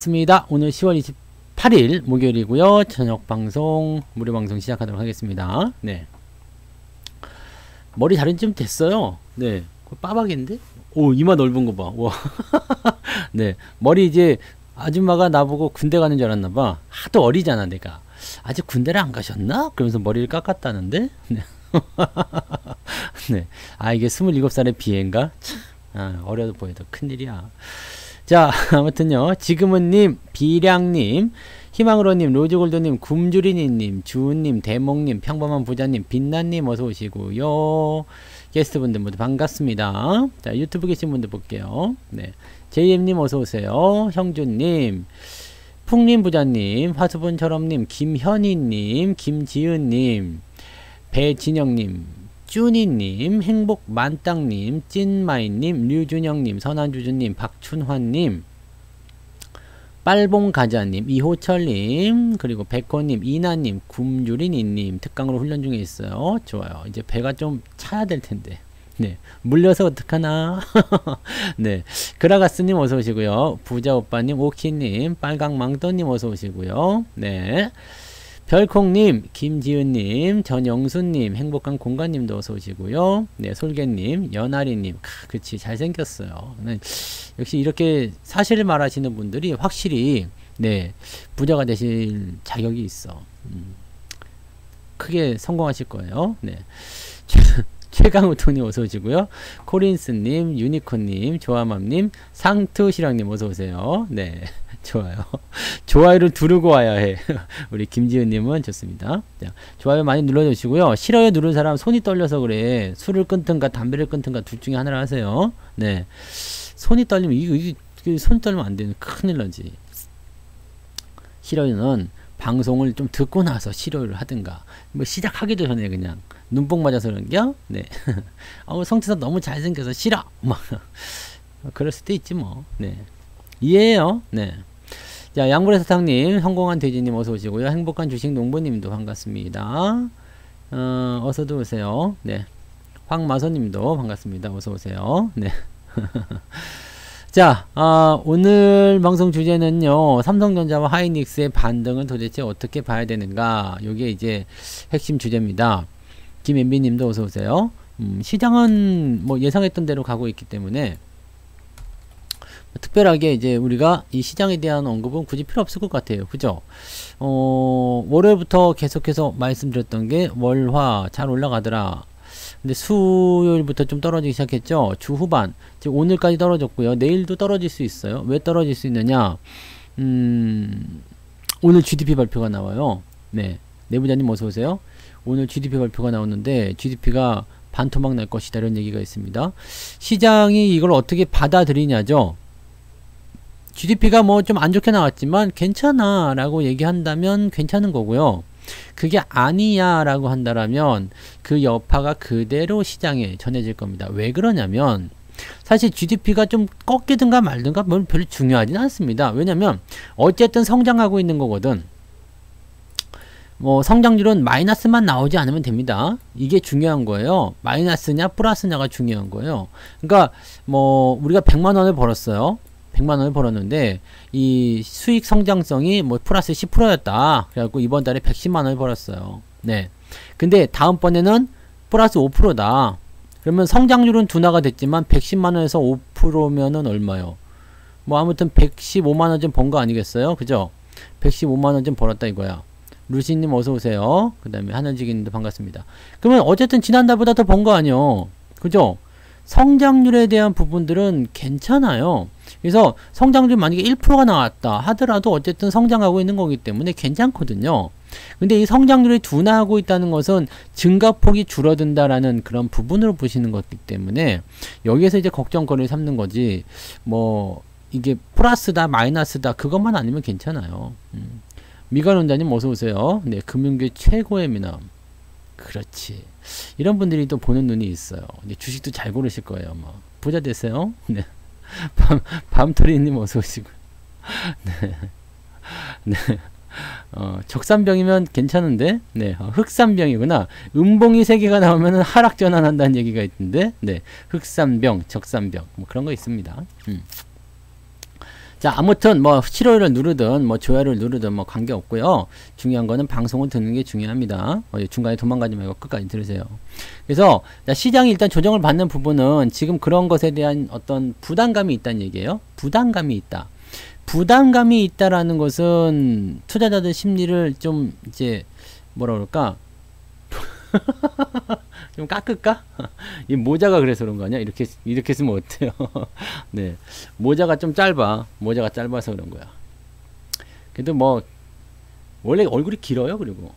습니다. 오늘 10월 28일 목요일이고요. 저녁 방송, 무료 방송 시작하도록 하겠습니다. 네. 머리 자른 좀 됐어요. 네. 빠박인데? 오, 이마 넓은 거 봐. 와. 네. 머리 이제 아줌마가 나보고 군대 가는 줄 알았나봐. 하도 어리잖아, 내가. 아직 군대를 안 가셨나? 그러면서 머리를 깎았다는데? 네. 네. 아, 이게 27살의 비애인가? 참. 아, 어려도 보여도 큰일이야. 자, 아무튼요. 지금은님, 비량님, 희망으로님, 로즈골드님, 굶주리니님, 주은님, 대목님, 평범한 부자님, 빛나님 어서 오시고요. 게스트분들 모두 반갑습니다. 자, 유튜브 계신 분들 볼게요. 네, JM님 어서 오세요. 형준님, 풍림 부자님, 화수분처럼님, 김현희님, 김지은님, 배진영님, 쭈니님, 행복만땅님, 찐마이님, 류준영님, 선한주주님, 박춘환님, 빨봉가자님, 이호철님, 그리고 백호님, 이나님, 굶주리니님, 특강으로 훈련 중에 있어요. 좋아요. 이제 배가 좀 차야 될 텐데. 네. 물려서 어떡하나. 네. 그라가스님 어서 오시고요. 부자오빠님, 오키님, 빨강망떠님 어서 오시고요. 네. 별콩님, 김지은님, 전영수님, 행복한 공간님도 어서 오시고요. 네, 솔개님, 연아리님, 그치, 잘생겼어요. 네, 역시 이렇게 사실을 말하시는 분들이 확실히, 네, 부자가 되실 자격이 있어. 크게 성공하실 거예요. 네. 최강우통님 어서 오시고요. 코린스님, 유니콘님, 조아맘님, 상투시랑님 어서 오세요. 네. 좋아요. 좋아요를 두르고 와야 해. 우리 김지은님은 좋습니다. 자, 좋아요 많이 눌러주시고요. 싫어요 누른 사람 손이 떨려서 그래. 술을 끊든가 담배를 끊든가 둘 중에 하나를 하세요. 네. 손이 떨리면 이게 손이 떨리면 안 되는 큰일 나지. 싫어요는 방송을 좀 듣고 나서 싫어요를 하든가 뭐 시작하기도 전에 그냥 눈뽕 맞아서 그런겨? 네. 성태사 너무 잘생겨서 싫어! 막 그럴 수도 있지 뭐. 네. 이해해요. 네. 자, 양불의 사탕님, 성공한 돼지님 어서 오시고요. 행복한 주식 농부님도 반갑습니다. 어서도 오세요. 네. 황마선님도 반갑습니다. 어서 오세요. 네. 자, 오늘 방송 주제는요, 삼성전자와 하이닉스의 반등을 도대체 어떻게 봐야 되는가? 요게 이제 핵심 주제입니다. 김엠비님도 어서 오세요. 시장은 뭐 예상했던 대로 가고 있기 때문에 특별하게 이제 우리가 이 시장에 대한 언급은 굳이 필요 없을 것 같아요. 그죠? 월요일부터 계속해서 말씀드렸던 게 월화 잘 올라가더라. 근데 수요일부터 좀 떨어지기 시작했죠. 주 후반, 즉 오늘까지 떨어졌고요. 내일도 떨어질 수 있어요. 왜 떨어질 수 있느냐? 오늘 GDP 발표가 나와요. 네, 내부자님 어서 오세요. 오늘 GDP 발표가 나오는데 GDP가 반토막 날 것이다 이런 얘기가 있습니다. 시장이 이걸 어떻게 받아들이냐죠. GDP가 뭐 좀 안 좋게 나왔지만 괜찮아 라고 얘기한다면 괜찮은 거고요. 그게 아니야 라고 한다면 그 여파가 그대로 시장에 전해질 겁니다. 왜 그러냐면 사실 GDP가 좀 꺾이든가 말든가 뭐 별로 중요하진 않습니다. 왜냐면 어쨌든 성장하고 있는 거거든. 뭐 성장률은 마이너스만 나오지 않으면 됩니다. 이게 중요한 거예요. 마이너스냐 플러스냐가 중요한 거예요. 그러니까 뭐 우리가 100만원을 벌었어요. 100만원을 벌었는데 이 수익 성장성이 뭐 플러스 10%였다. 그래갖고 이번 달에 110만원을 벌었어요. 네. 근데 다음번에는 플러스 5%다. 그러면 성장률은 둔화가 됐지만 110만원에서 5%면은 얼마요? 뭐 아무튼 115만원 좀 번 거 아니겠어요? 그죠? 115만원 좀 벌었다 이거야. 루시님 어서오세요. 그 다음에 하늘지기님도 반갑습니다. 그러면 어쨌든 지난달보다 더 번 거 아니요? 그죠? 성장률에 대한 부분들은 괜찮아요. 그래서 성장률 만약에 1%가 나왔다 하더라도 어쨌든 성장하고 있는 거기 때문에 괜찮거든요. 근데 이 성장률이 둔화하고 있다는 것은 증가폭이 줄어든다라는 그런 부분으로 보시는 거기 때문에 여기에서 이제 걱정거리를 삼는 거지 뭐 이게 플러스다 마이너스다 그것만 아니면 괜찮아요. 미관원자님 어서오세요. 네, 금융계 최고의 미남. 그렇지. 이런 분들이 또 보는 눈이 있어요. 주식도 잘 고르실 거예요. 뭐 부자 되세요. 네. 밤토리님 어서 오시고. 네. 네. 적산병이면 괜찮은데. 네. 흑산병이구나. 음봉이 3개가 나오면 하락 전환한다는 얘기가 있던데. 네. 흑산병, 적산병 뭐 그런 거 있습니다. 자, 아무튼 뭐 싫어요를 누르든 뭐 좋아요를 누르든 뭐 관계없고요. 중요한 거는 방송을 듣는 게 중요합니다. 중간에 도망가지 말고 끝까지 들으세요. 그래서 시장이 일단 조정을 받는 부분은 지금 그런 것에 대한 어떤 부담감이 있다는 얘기예요. 부담감이 있다. 부담감이 있다라는 것은 투자자들 심리를 좀 이제 뭐라 그럴까? 좀 깎을까? 이 모자가 그래서 그런 거 아니야? 이렇게 쓰면 어때요? 네. 모자가 좀 짧아. 모자가 짧아서 그런 거야. 그래도 뭐, 원래 얼굴이 길어요, 그리고.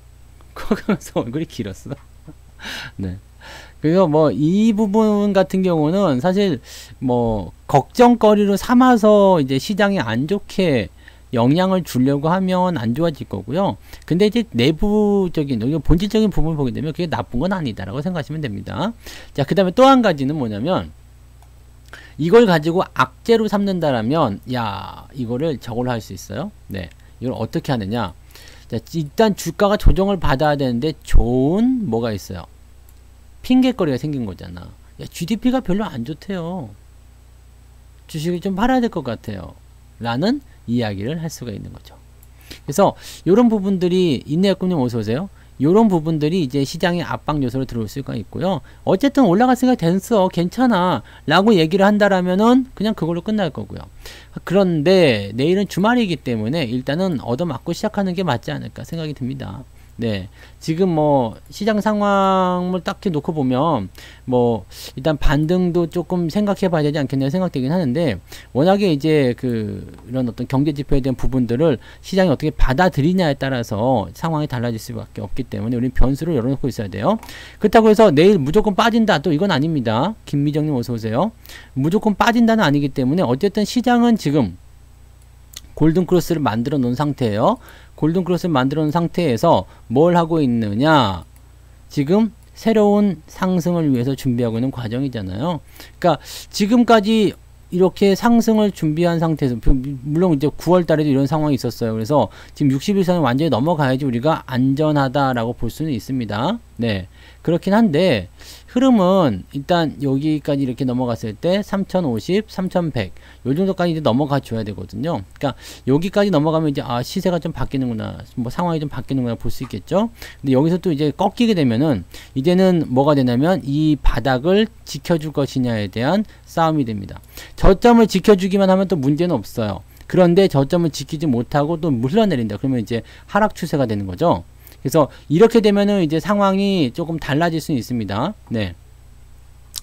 그래서 얼굴이 길었어. 네. 그래서 뭐, 이 부분 같은 경우는 사실 뭐, 걱정거리로 삼아서 이제 시장이 안 좋게 영향을 주려고 하면 안 좋아질 거고요. 근데 이제 내부적인, 본질적인 부분을 보게 되면 그게 나쁜 건 아니다라고 생각하시면 됩니다. 자, 그 다음에 또 한 가지는 뭐냐면, 이걸 가지고 악재로 삼는다라면, 야, 이거를 저걸로 할 수 있어요. 네. 이걸 어떻게 하느냐. 자, 일단 주가가 조정을 받아야 되는데, 좋은 뭐가 있어요. 핑계거리가 생긴 거잖아. 야, GDP가 별로 안 좋대요. 주식을 좀 팔아야 될 것 같아요. 라는 이야기를 할 수가 있는 거죠. 그래서 이런 부분들이 인내학군님 어서 오세요. 이런 부분들이 이제 시장의 압박 요소로 들어올 수가 있고요. 어쨌든 올라갔으니까 됐어, 괜찮아 라고 얘기를 한다라면은 그냥 그걸로 끝날 거고요. 그런데 내일은 주말이기 때문에 일단은 얻어맞고 시작하는 게 맞지 않을까 생각이 듭니다. 네. 지금 뭐 시장 상황을 딱 놓고 보면 뭐 일단 반등도 조금 생각해 봐야 되지 않겠냐 생각되긴 하는데, 워낙에 이제 이런 어떤 경제 지표에 대한 부분들을 시장이 어떻게 받아들이냐에 따라서 상황이 달라질 수밖에 없기 때문에 우리는 변수를 열어놓고 있어야 돼요. 그렇다고 해서 내일 무조건 빠진다, 또 이건 아닙니다. 김미정님 어서 오세요. 무조건 빠진다는 아니기 때문에 어쨌든 시장은 지금 골든크로스를 만들어 놓은 상태예요. 골든크로스를 만들어 놓은 상태에서 뭘 하고 있느냐, 지금 새로운 상승을 위해서 준비하고 있는 과정이잖아요. 그러니까 지금까지 이렇게 상승을 준비한 상태에서, 물론 이제 9월 달에도 이런 상황이 있었어요. 그래서 지금 60일선을 완전히 넘어가야지 우리가 안전하다라고 볼 수는 있습니다. 네. 그렇긴 한데, 흐름은 일단 여기까지 이렇게 넘어갔을 때 3050, 3100, 요 정도까지 이제 넘어가 줘야 되거든요. 그러니까 여기까지 넘어가면 이제 시세가 좀 바뀌는구나, 뭐 상황이 좀 바뀌는구나 볼 수 있겠죠. 근데 여기서 또 이제 꺾이게 되면은 이제는 뭐가 되냐면 이 바닥을 지켜줄 것이냐에 대한 싸움이 됩니다. 저점을 지켜주기만 하면 또 문제는 없어요. 그런데 저점을 지키지 못하고 또 흘러내린다. 그러면 이제 하락 추세가 되는 거죠. 그래서 이렇게 되면은 이제 상황이 조금 달라질 수는 있습니다. 네.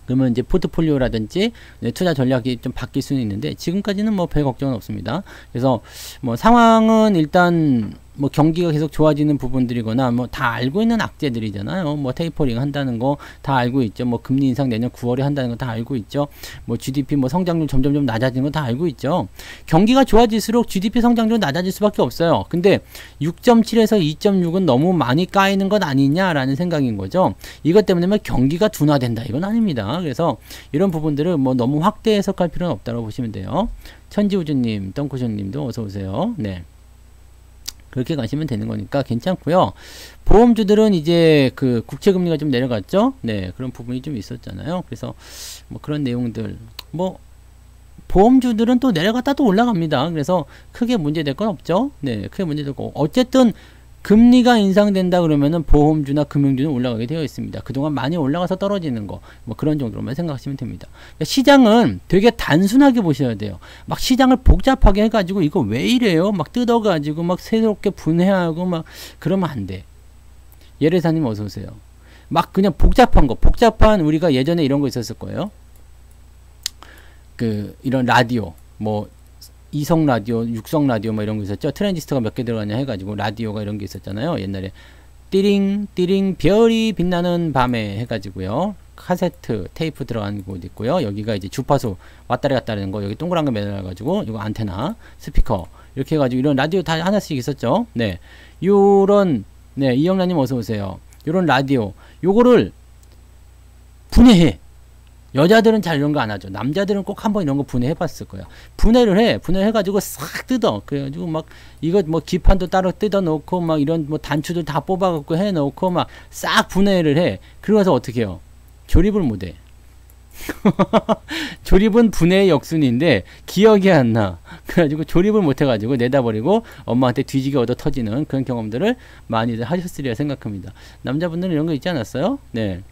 그러면 이제 포트폴리오라든지 투자 전략이 좀 바뀔 수는 있는데, 지금까지는 뭐 별 걱정은 없습니다. 그래서 뭐 상황은 일단 뭐 경기가 계속 좋아지는 부분들이거나 뭐 다 알고 있는 악재들이잖아요. 뭐 테이퍼링 한다는 거 다 알고 있죠. 뭐 금리 인상 내년 9월에 한다는 거 다 알고 있죠. 뭐 GDP 뭐 성장률 점점 낮아지는 거 다 알고 있죠. 경기가 좋아질수록 GDP 성장률은 낮아질 수밖에 없어요. 근데 6.7에서 2.6은 너무 많이 까이는 것 아니냐라는 생각인 거죠. 이것 때문에 뭐 경기가 둔화된다, 이건 아닙니다. 그래서 이런 부분들을 뭐 너무 확대 해석할 필요는 없다고 보시면 돼요. 천지우주님, 덩쿠션님도 어서 오세요. 네. 그렇게 가시면 되는 거니까 괜찮고요. 보험주들은 이제 국채금리가 좀 내려갔죠. 네, 그런 부분이 좀 있었잖아요. 그래서 뭐 그런 내용들, 뭐 보험주들은 또 내려갔다 또 올라갑니다. 그래서 크게 문제될 건 없죠. 네, 크게 문제될 거. 어쨌든 금리가 인상된다 그러면은 보험주나 금융주는 올라가게 되어 있습니다. 그동안 많이 올라가서 떨어지는 거, 뭐 그런 정도로만 생각하시면 됩니다. 그러니까 시장은 되게 단순하게 보셔야 돼요. 막 시장을 복잡하게 해가지고 이거 왜 이래요? 막 뜯어가지고 막 새롭게 분해하고 막 그러면 안 돼. 예래사님 어서 오세요. 막 그냥 복잡한 우리가 예전에 이런 거 있었을 거예요. 이런 라디오, 뭐 이성 라디오, 육성 라디오 뭐 이런 거 있었죠. 트랜지스터가 몇 개 들어가냐 해가지고 라디오가 이런 게 있었잖아요. 옛날에 띠링 띠링 별이 빛나는 밤에 해가지고요. 카세트 테이프 들어간 곳 있고요. 여기가 이제 주파수 왔다리 갔다 하는 거, 여기 동그란 거 매달아가지고 이거 안테나, 스피커 이렇게 해가지고 이런 라디오 다 하나씩 있었죠. 네, 요런, 네, 이영란님 어서 오세요. 요런 라디오, 요거를 분해해. 여자들은 잘 이런 거 안 하죠. 남자들은 꼭 한번 이런 거 분해해 봤을 거야. 분해해가지고 싹 뜯어. 그래가지고 막 이거 뭐 기판도 따로 뜯어 놓고 막 이런 뭐 단추들 다 뽑아갖고 해 놓고 막 싹 분해를 해. 그러고서 어떻게 해요? 조립을 못 해. 조립은 분해의 역순인데 기억이 안 나. 그래가지고 조립을 못해가지고 내다버리고 엄마한테 뒤지게 얻어 터지는 그런 경험들을 많이들 하셨으리라 생각합니다. 남자분들은 이런 거 있지 않았어요? 네.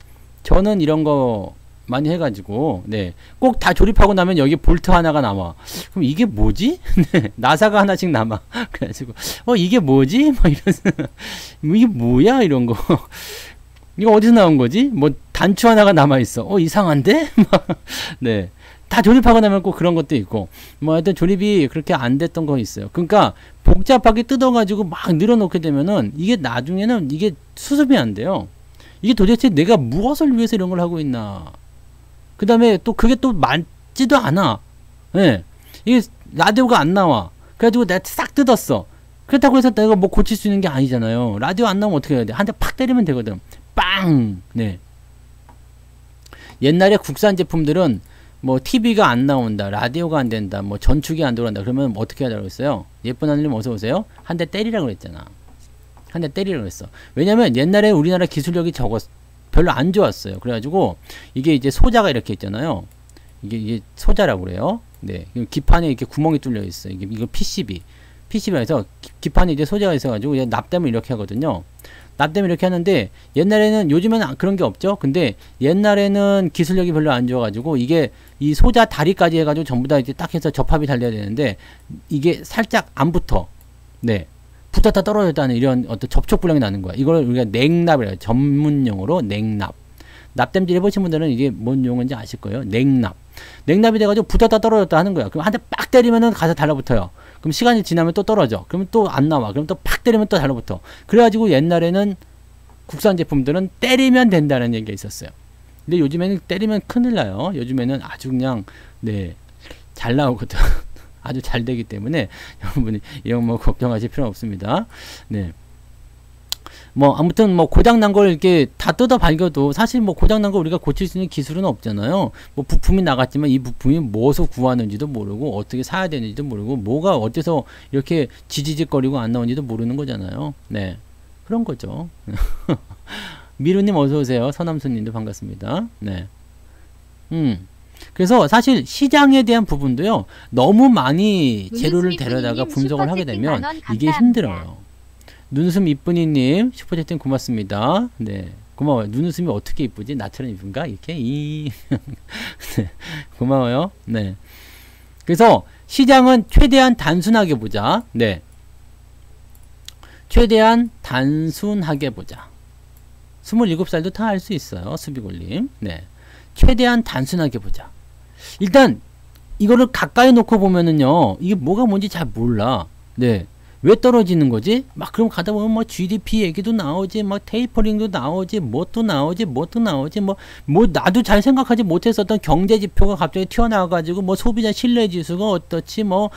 저는 이런 거 많이 해가지고, 네. 꼭 다 조립하고 나면 여기 볼트 하나가 남아. 그럼 이게 뭐지? 네. 나사가 하나씩 남아. 그래가지고, 이게 뭐지? 막 이러면서, 이게 뭐야? 이런 거. 이거 어디서 나온 거지? 뭐, 단추 하나가 남아있어. 이상한데? 막, 네. 다 조립하고 나면 꼭 그런 것도 있고, 뭐, 하여튼 조립이 그렇게 안 됐던 거 있어요. 그러니까, 복잡하게 뜯어가지고 막 늘어놓게 되면은, 이게 나중에는 이게 수습이 안 돼요. 이게 도대체 내가 무엇을 위해서 이런 걸 하고 있나. 그 다음에 또 그게 또 맞지도 않아. 예. 이게 라디오가 안 나와. 그래가지고 내가 싹 뜯었어. 그렇다고 해서 내가 뭐 고칠 수 있는 게 아니잖아요. 라디오 안 나오면 어떻게 해야 돼? 한 대 팍 때리면 되거든. 빵! 네. 옛날에 국산 제품들은 뭐 TV가 안 나온다. 라디오가 안 된다. 뭐 전축이 안 들어간다. 그러면 어떻게 하라고 했어요? 예쁜 하늘님 어서 오세요. 한 대 때리라고 그랬잖아. 한 대 때리라고 했어. 왜냐면 옛날에 우리나라 기술력이 별로 안 좋았어요. 그래가지고 이게 이제 소자가 이렇게 있잖아요. 이게 소자라고 그래요. 네, 기판에 이렇게 구멍이 뚫려 있어요. 이거 PCB에서 기판에 이제 소자가 있어가지고 납땜을 이렇게 하거든요. 납땜을 이렇게 하는데 옛날에는 요즘에는 그런 게 없죠. 근데 옛날에는 기술력이 별로 안 좋아가지고 이게 이 소자 다리까지 해가지고 전부 다 이제 딱 해서 접합이 달려야 되는데 이게 살짝 안 붙어. 네. 붙었다 떨어졌다는 이런 어떤 접촉 불량이 나는 거야. 이걸 우리가 냉납이라고 해요. 전문용어로 냉납. 납땜질 해보신 분들은 이게 뭔 용어인지 아실 거예요. 냉납. 냉납이 돼가지고 붙었다 떨어졌다 하는 거야. 그럼 한 대 빡 때리면은 가서 달라붙어요. 그럼 시간이 지나면 또 떨어져. 그러면 또 안 나와. 그럼 또 팍 때리면 또 달라붙어. 그래가지고 옛날에는 국산 제품들은 때리면 된다는 얘기가 있었어요. 근데 요즘에는 때리면 큰일 나요. 요즘에는 아주 그냥 네, 잘 나오거든. 아주 잘 되기 때문에 여러분이 이런 뭐 걱정하실 필요는 없습니다. 네. 뭐 아무튼 뭐 고장난 걸 이렇게 다 뜯어 발견도 사실 뭐 고장난 걸 우리가 고칠 수 있는 기술은 없잖아요. 뭐 부품이 나갔지만 이 부품이 무엇을 구하는지도 모르고 어떻게 사야 되는지도 모르고 뭐가 어디서 이렇게 지지직거리고 안 나오는지도 모르는 거잖아요. 네. 그런 거죠. 미루님 어서 오세요. 서남수님도 반갑습니다. 네. 그래서 사실 시장에 대한 부분도요. 너무 많이 재료를 데려다가 분석을 하게 되면 이게 힘들어요. 눈웃음 이쁜이님 슈퍼채팅 고맙습니다. 네, 고마워요. 눈웃음이 어떻게 이쁘지? 나처럼 이쁜가? 이렇게 네, 고마워요. 네. 그래서 시장은 최대한 단순하게 보자. 네. 최대한 단순하게 보자. 27살도 다 할 수 있어요. 수비골님. 네. 최대한 단순하게 보자. 일단 이거를 가까이 놓고 보면은요. 이게 뭐가 뭔지 잘 몰라. 네. 왜 떨어지는 거지? 막 그럼 가다 보면 뭐 GDP 얘기도 나오지, 막 테이퍼링도 나오지, 뭣도 나오지, 뭐 나도 잘 생각하지 못했었던 경제 지표가 갑자기 튀어나와가지고 뭐 소비자 신뢰 지수가 어떻지, 뭐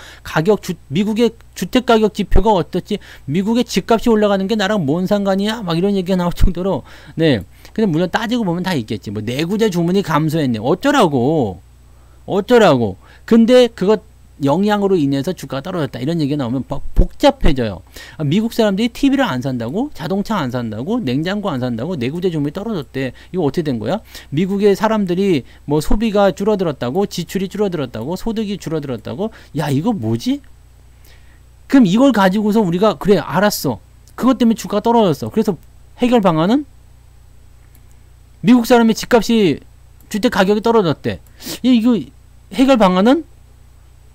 미국의 주택 가격 지표가 어떻지, 미국의 집값이 올라가는 게 나랑 뭔 상관이야? 막 이런 얘기가 나올 정도로, 네. 근데 물론 따지고 보면 다 있겠지. 뭐 내구재 주문이 감소했네. 어쩌라고. 근데 그것 영향으로 인해서 주가가 떨어졌다 이런 얘기가 나오면 복잡해져요. 미국 사람들이 TV를 안 산다고, 자동차 안 산다고, 냉장고 안 산다고, 내구재 주문이 떨어졌대. 이거 어떻게 된 거야? 미국의 사람들이 뭐 소비가 줄어들었다고, 지출이 줄어들었다고, 소득이 줄어들었다고. 야, 이거 뭐지? 그럼 이걸 가지고서 우리가 그래 알았어. 그것 때문에 주가가 떨어졌어. 그래서 해결 방안은 미국 사람의 집값이 주택 가격이 떨어졌대. 이거 해결 방안은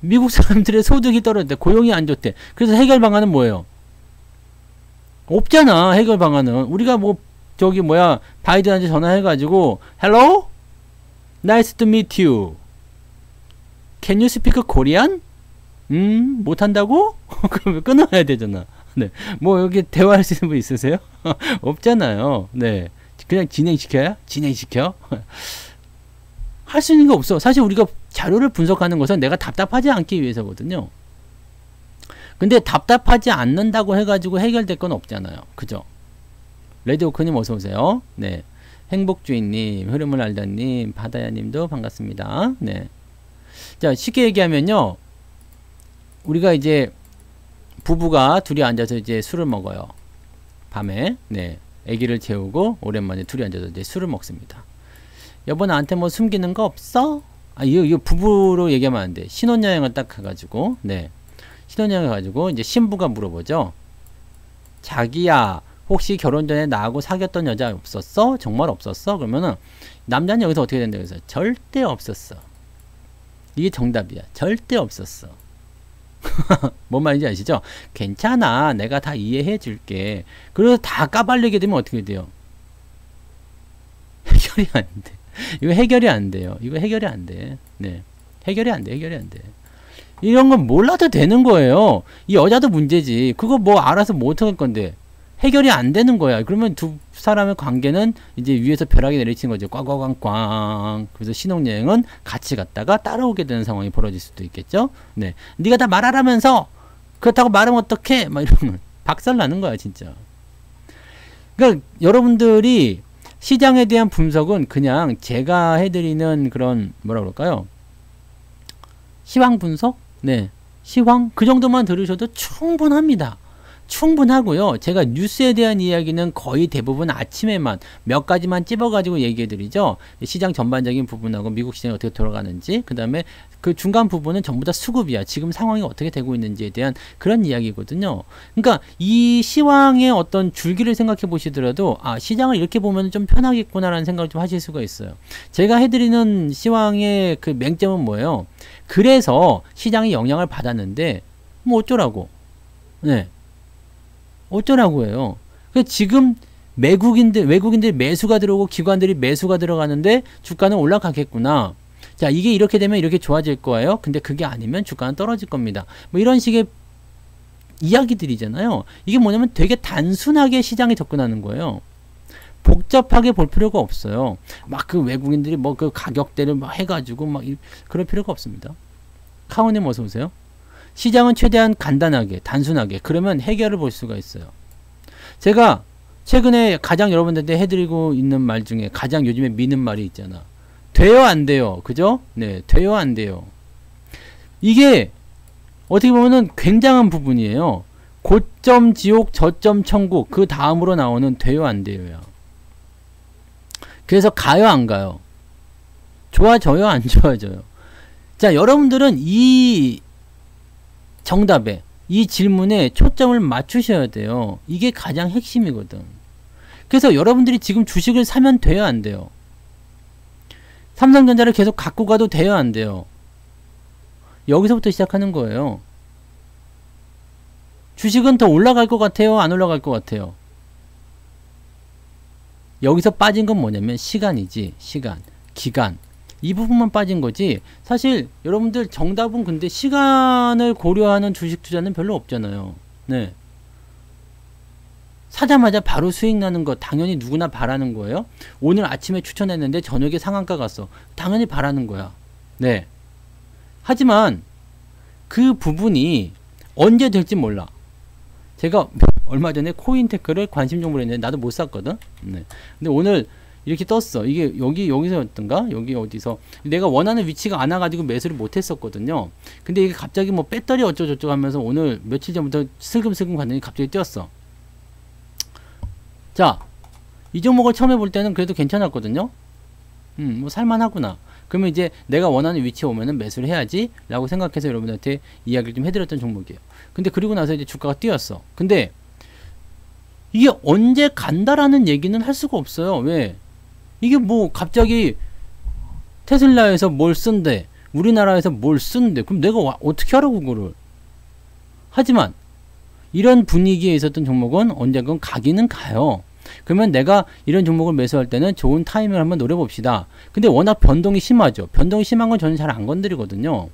미국 사람들의 소득이 떨어졌대. 고용이 안 좋대. 그래서 해결 방안은 뭐예요? 없잖아. 해결 방안은. 우리가 뭐 저기 뭐야 바이든한테 전화해가지고 Hello? Nice to meet you. Can you speak Korean? 못한다고? 그럼 끊어야 되잖아. 네. 뭐 여기 대화할 수 있는 분 있으세요? 없잖아요. 네. 그냥 진행시켜요? 진행시켜? 할 수 있는 게 없어. 사실 우리가 자료를 분석하는 것은 내가 답답하지 않기 위해서거든요. 근데 답답하지 않는다고 해가지고 해결될 건 없잖아요. 그죠? 레드오크님 어서오세요. 네. 행복주의님, 흐름을 알다님, 바다야님도 반갑습니다. 네. 자, 쉽게 얘기하면요. 우리가 이제 부부가 둘이 앉아서 이제 술을 먹어요. 밤에. 네. 아기를 재우고 오랜만에 둘이 앉아서 이제 술을 먹습니다. 여보 나한테 뭐 숨기는 거 없어? 아, 이거 부부로 얘기하면 안 돼. 신혼여행을 딱 가가지고, 네. 신혼여행을 가지고, 이제 신부가 물어보죠. 자기야, 혹시 결혼 전에 나하고 사귀었던 여자 없었어? 정말 없었어? 그러면은, 남자는 여기서 어떻게 된다 그래서 절대 없었어. 이게 정답이야. 절대 없었어. 뭔 말인지 아시죠? 괜찮아. 내가 다 이해해 줄게. 그래서 다 까발리게 되면 어떻게 돼요? 해결이 안 돼. 이거 해결이 안 돼요. 이거 해결이 안 돼. 네. 해결이 안 돼. 해결이 안 돼. 이런 건 몰라도 되는 거예요. 이 여자도 문제지. 그거 뭐 알아서 뭐 어떡할 건데. 해결이 안 되는 거야. 그러면 두 사람의 관계는 이제 위에서 벼락이 내리친 거죠. 꽝꽝꽝꽝. 그래서 신혼여행은 같이 갔다가 따라오게 되는 상황이 벌어질 수도 있겠죠. 네. 네가 다 말하라면서 그렇다고 말하면 어떡해? 막 이러면 박살 나는 거야, 진짜. 그러니까 여러분들이 시장에 대한 분석은 그냥 제가 해드리는 그런 뭐라 그럴까요? 시황 분석? 네. 시황? 그 정도만 들으셔도 충분합니다. 충분하고요. 제가 뉴스에 대한 이야기는 거의 대부분 아침에만 몇 가지만 찝어가지고 얘기해드리죠. 시장 전반적인 부분하고 미국 시장이 어떻게 돌아가는지, 그 다음에 그 중간 부분은 전부 다 수급이야. 지금 상황이 어떻게 되고 있는지에 대한 그런 이야기거든요. 그러니까 이 시황의 어떤 줄기를 생각해 보시더라도 아, 시장을 이렇게 보면 좀 편하겠구나라는 생각을 좀 하실 수가 있어요. 제가 해드리는 시황의 그 맹점은 뭐예요? 그래서 시장이 영향을 받았는데 뭐 어쩌라고. 네. 어쩌라고 해요. 지금 외국인들 매수가 들어오고 기관들이 매수가 들어가는데 주가는 올라가겠구나. 자, 이게 이렇게 되면 이렇게 좋아질 거예요. 근데 그게 아니면 주가는 떨어질 겁니다. 뭐 이런 식의 이야기들이잖아요. 이게 뭐냐면 되게 단순하게 시장에 접근하는 거예요. 복잡하게 볼 필요가 없어요. 막 그 외국인들이 뭐 그 가격대를 막 해가지고 막 그럴 필요가 없습니다. 카오님 어서 오세요. 시장은 최대한 간단하게, 단순하게, 그러면 해결을 볼 수가 있어요. 제가 최근에 가장 여러분들한테 해드리고 있는 말 중에 가장 요즘에 미는 말이 있잖아. 돼요, 안 돼요? 그죠? 네, 돼요, 안 돼요? 이게 어떻게 보면은 굉장한 부분이에요. 고점 지옥, 저점 천국, 그 다음으로 나오는 돼요, 안 돼요야. 그래서 가요, 안 가요? 좋아져요, 안 좋아져요? 자, 여러분들은 이 정답에, 이 질문에 초점을 맞추셔야 돼요. 이게 가장 핵심이거든. 그래서 여러분들이 지금 주식을 사면 돼요, 안 돼요? 삼성전자를 계속 갖고 가도 돼요, 안 돼요? 여기서부터 시작하는 거예요. 주식은 더 올라갈 것 같아요, 안 올라갈 것 같아요? 여기서 빠진 건 뭐냐면 시간이지. 시간, 기간, 이 부분만 빠진 거지. 사실 여러분들 정답은 근데 시간을 고려하는 주식 투자는 별로 없잖아요. 네. 사자마자 바로 수익 나는 거 당연히 누구나 바라는 거예요. 오늘 아침에 추천했는데 저녁에 상한가 갔어. 당연히 바라는 거야. 네. 하지만 그 부분이 언제 될지 몰라. 제가 얼마 전에 코인테크를 관심 정보를 했는데 나도 못 샀거든. 네. 근데 오늘 이렇게 떴어. 이게 여기서였던가? 여기 어디서 내가 원하는 위치가 안 와가지고 매수를 못 했었거든요. 근데 이게 갑자기 뭐 배터리 어쩌고저쩌고 하면서 오늘 며칠 전부터 슬금슬금 갔더니 갑자기 뛰었어. 자, 이 종목을 처음 해볼 때는 그래도 괜찮았거든요. 뭐 살만하구나. 그러면 이제 내가 원하는 위치에 오면은 매수를 해야지 라고 생각해서 여러분한테 이야기를 좀 해드렸던 종목이에요. 근데 그리고 나서 이제 주가가 뛰었어. 근데 이게 언제 간다라는 얘기는 할 수가 없어요. 왜? 이게 뭐 갑자기 테슬라에서 뭘 쓴대, 우리나라에서 뭘 쓴대. 그럼 내가 어떻게 하라고 그거를. 하지만 이런 분위기에 있었던 종목은 언젠간 가기는 가요. 그러면 내가 이런 종목을 매수할 때는 좋은 타이밍을 한번 노려봅시다. 근데 워낙 변동이 심하죠. 변동이 심한 건 저는 잘 안 건드리거든요.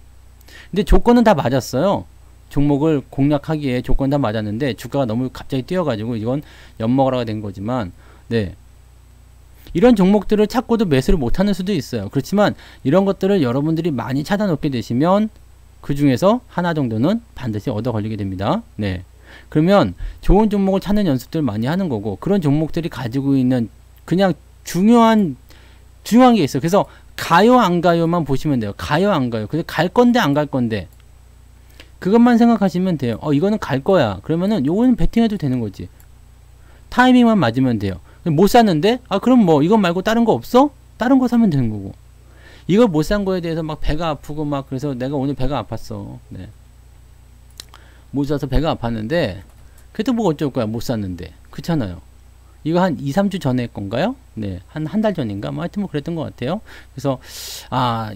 근데 조건은 다 맞았어요. 종목을 공략하기에 조건 다 맞았는데 주가가 너무 갑자기 뛰어가지고 이건 엿먹으라가 된 거지만, 네. 이런 종목들을 찾고도 매수를 못하는 수도 있어요. 그렇지만 이런 것들을 여러분들이 많이 찾아놓게 되시면 그 중에서 하나 정도는 반드시 얻어 걸리게 됩니다. 네. 그러면 좋은 종목을 찾는 연습들 많이 하는 거고, 그런 종목들이 가지고 있는 그냥 중요한 게 있어요. 그래서 가요 안 가요만 보시면 돼요. 가요 안 가요. 그래서 갈 건데 안 갈 건데 그것만 생각하시면 돼요. 이거는 갈 거야. 그러면은 요거는 베팅해도 되는 거지. 타이밍만 맞으면 돼요. 못 샀는데 그럼 뭐 이것 말고 다른 거 없어? 다른 거 사면 되는 거고. 이걸 못 산 거에 대해서 막 배가 아프고 막 그래서 내가 오늘 배가 아팠어. 네. 못 사서 배가 아팠는데 그래도 뭐 어쩔 거야. 못 샀는데. 그렇잖아요. 이거 한 2, 3주 전에 건가요? 네. 한 달 전인가? 뭐 하여튼 뭐 그랬던 것 같아요. 그래서,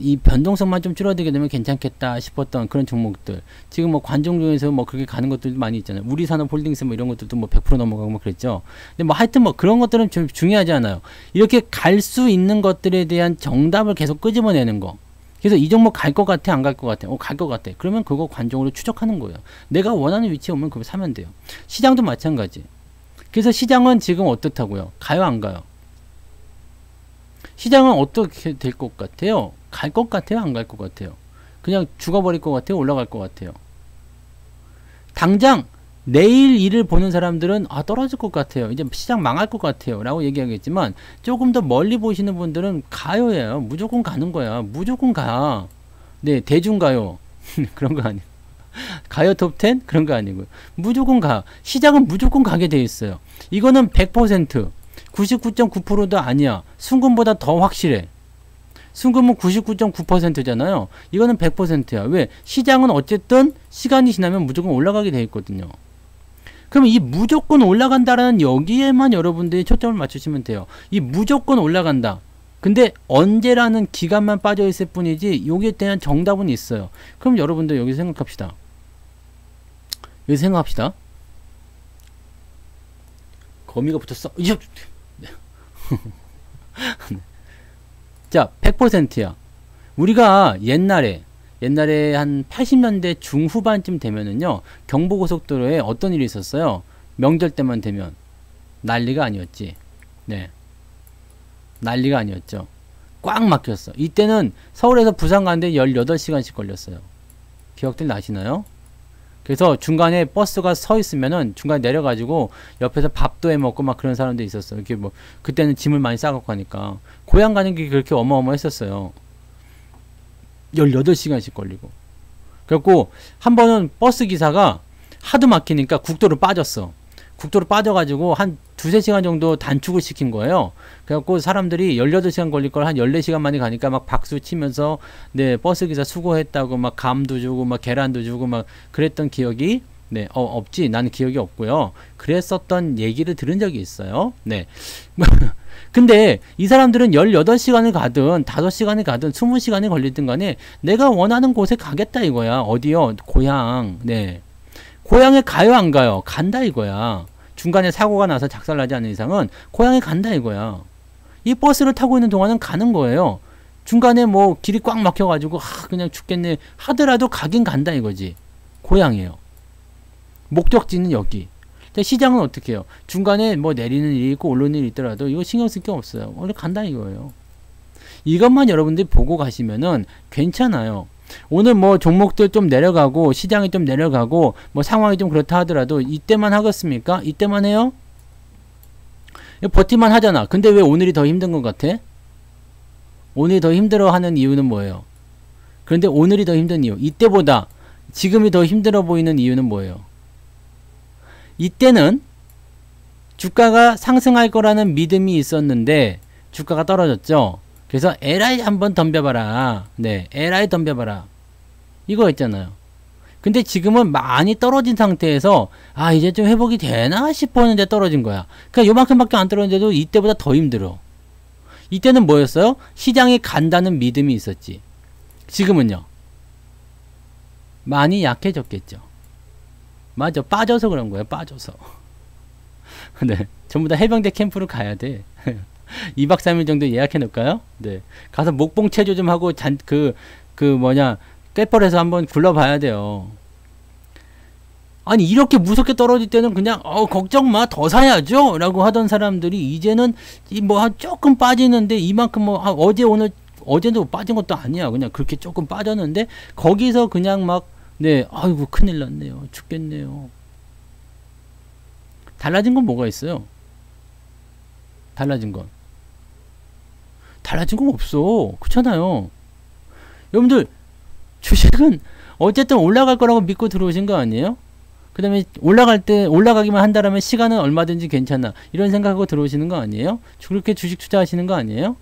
이 변동성만 좀 줄어들게 되면 괜찮겠다 싶었던 그런 종목들. 지금 뭐 관종 중에서 뭐 그렇게 가는 것들도 많이 있잖아요. 우리산업홀딩스 뭐 이런 것들도 뭐 100% 넘어가고 뭐 그랬죠. 근데 뭐 하여튼 뭐 그런 것들은 좀 중요하지 않아요. 이렇게 갈 수 있는 것들에 대한 정답을 계속 끄집어내는 거. 그래서 이 종목 갈 것 같아, 안 갈 것 같아? 갈 것 같아. 그러면 그거 관종으로 추적하는 거예요. 내가 원하는 위치에 오면 그거 사면 돼요. 시장도 마찬가지. 그래서 시장은 지금 어떻다고요? 가요, 안 가요? 시장은 어떻게 될 것 같아요? 갈 것 같아요, 안 갈 것 같아요? 그냥 죽어버릴 것 같아요, 올라갈 것 같아요? 당장 내일 일을 보는 사람들은 떨어질 것 같아요, 이제 시장 망할 것 같아요 라고 얘기하겠지만, 조금 더 멀리 보시는 분들은 가요예요. 무조건 가는 거야. 무조건 가. 네, 대중 가요. 그런 거 아니에요. 가요 톱10? 그런 거 아니고요. 무조건 가. 시장은 무조건 가게 돼 있어요. 이거는 100%, 99.9%도 아니야. 순금보다 더 확실해. 순금은 99.9%잖아요. 이거는 100%야. 왜? 시장은 어쨌든 시간이 지나면 무조건 올라가게 돼 있거든요. 그럼 이 무조건 올라간다라는 여기에만 여러분들이 초점을 맞추시면 돼요. 이 무조건 올라간다. 근데 언제라는 기간만 빠져 있을 뿐이지 여기에 대한 정답은 있어요. 그럼 여러분들 여기서 생각합시다. 여기서 생각합시다. 거미가 붙었어. 자, 100%야. 우리가 옛날에 한 80년대 중후반쯤 되면은요, 경부고속도로에 어떤 일이 있었어요? 명절 때만 되면 난리가 아니었지. 네, 난리가 아니었죠. 꽉 막혔어. 이때는 서울에서 부산 가는데 18시간씩 걸렸어요. 기억들 나시나요? 그래서 중간에 버스가 서 있으면은 중간에 내려가지고 옆에서 밥도 해 먹고 막 그런 사람도 있었어요. 이렇게 뭐 그때는 짐을 많이 싸갖고 가니까 고향 가는 게 그렇게 어마어마했었어요. 18시간씩 걸리고. 그래갖고 한 번은 버스 기사가 하도 막히니까 국도로 빠졌어. 국도로 빠져가지고 한 2-3시간 정도 단축을 시킨 거예요. 그래갖고 사람들이 18시간 걸릴 걸 한 14시간 만에 가니까 막 박수 치면서 네, 버스 기사 수고했다고 막 감도 주고 막 계란도 주고 막 그랬던 기억이 네, 없지. 나는 기억이 없고요. 그랬었던 얘기를 들은 적이 있어요. 네. 근데 이 사람들은 18시간을 가든 5시간을 가든 20시간이 걸리든 간에 내가 원하는 곳에 가겠다 이거야. 어디요? 고향. 네. 고향에 가요, 안 가요? 간다 이거야. 중간에 사고가 나서 작살나지 않는 이상은 고향에 간다 이거야. 이 버스를 타고 있는 동안은 가는 거예요. 중간에 뭐 길이 꽉 막혀가지고 그냥 죽겠네 하더라도 가긴 간다 이거지. 고향이에요. 목적지는 여기. 근데 시장은 어떻게 해요? 중간에 뭐 내리는 일이 있고 오르는 일이 있더라도 이거 신경 쓸 게 없어요. 오늘 간다 이거예요. 이것만 여러분들이 보고 가시면은 괜찮아요. 오늘 뭐 종목들 좀 내려가고 시장이 좀 내려가고 뭐 상황이 좀 그렇다 하더라도 이때만 하겠습니까? 이때만 해요? 버티만 하잖아. 근데 왜 오늘이 더 힘든 것 같아? 오늘이 더 힘들어 하는 이유는 뭐예요? 그런데 오늘이 더 힘든 이유, 이때보다 지금이 더 힘들어 보이는 이유는 뭐예요? 이때는 주가가 상승할 거라는 믿음이 있었는데 주가가 떨어졌죠. 그래서 LI 한번 덤벼봐라. 네, LI 덤벼봐라. 이거 있잖아요. 근데 지금은 많이 떨어진 상태에서 이제 좀 회복이 되나 싶었는데 떨어진 거야. 그러니까 요만큼밖에 안 떨어졌는데도 이때보다 더 힘들어. 이때는 뭐였어요? 시장이 간다는 믿음이 있었지. 지금은요? 많이 약해졌겠죠. 맞아. 빠져서 그런 거예요. 빠져서. 네, 전부 다 해병대 캠프로 가야 돼. 2박 3일 정도 예약해 놓을까요? 네. 가서 목봉 체조 좀 하고 꾀벌에서 한번 굴러봐야 돼요. 아니, 이렇게 무섭게 떨어질 때는 그냥, 걱정 마, 더 사야죠! 라고 하던 사람들이, 이제는, 조금 빠지는데, 이만큼 어제도 빠진 것도 아니야. 그냥 그렇게 조금 빠졌는데, 거기서 그냥 네, 아이고, 큰일 났네요. 죽겠네요. 달라진 건 뭐가 있어요? 달라진 건 없어. 그렇잖아요. 여러분들, 주식은 어쨌든 올라갈 거라고 믿고 들어오신 거 아니에요? 그 다음에 올라가기만 한다라면 시간은 얼마든지 괜찮아. 이런 생각하고 들어오시는 거 아니에요? 그렇게 주식 투자하시는 거 아니에요?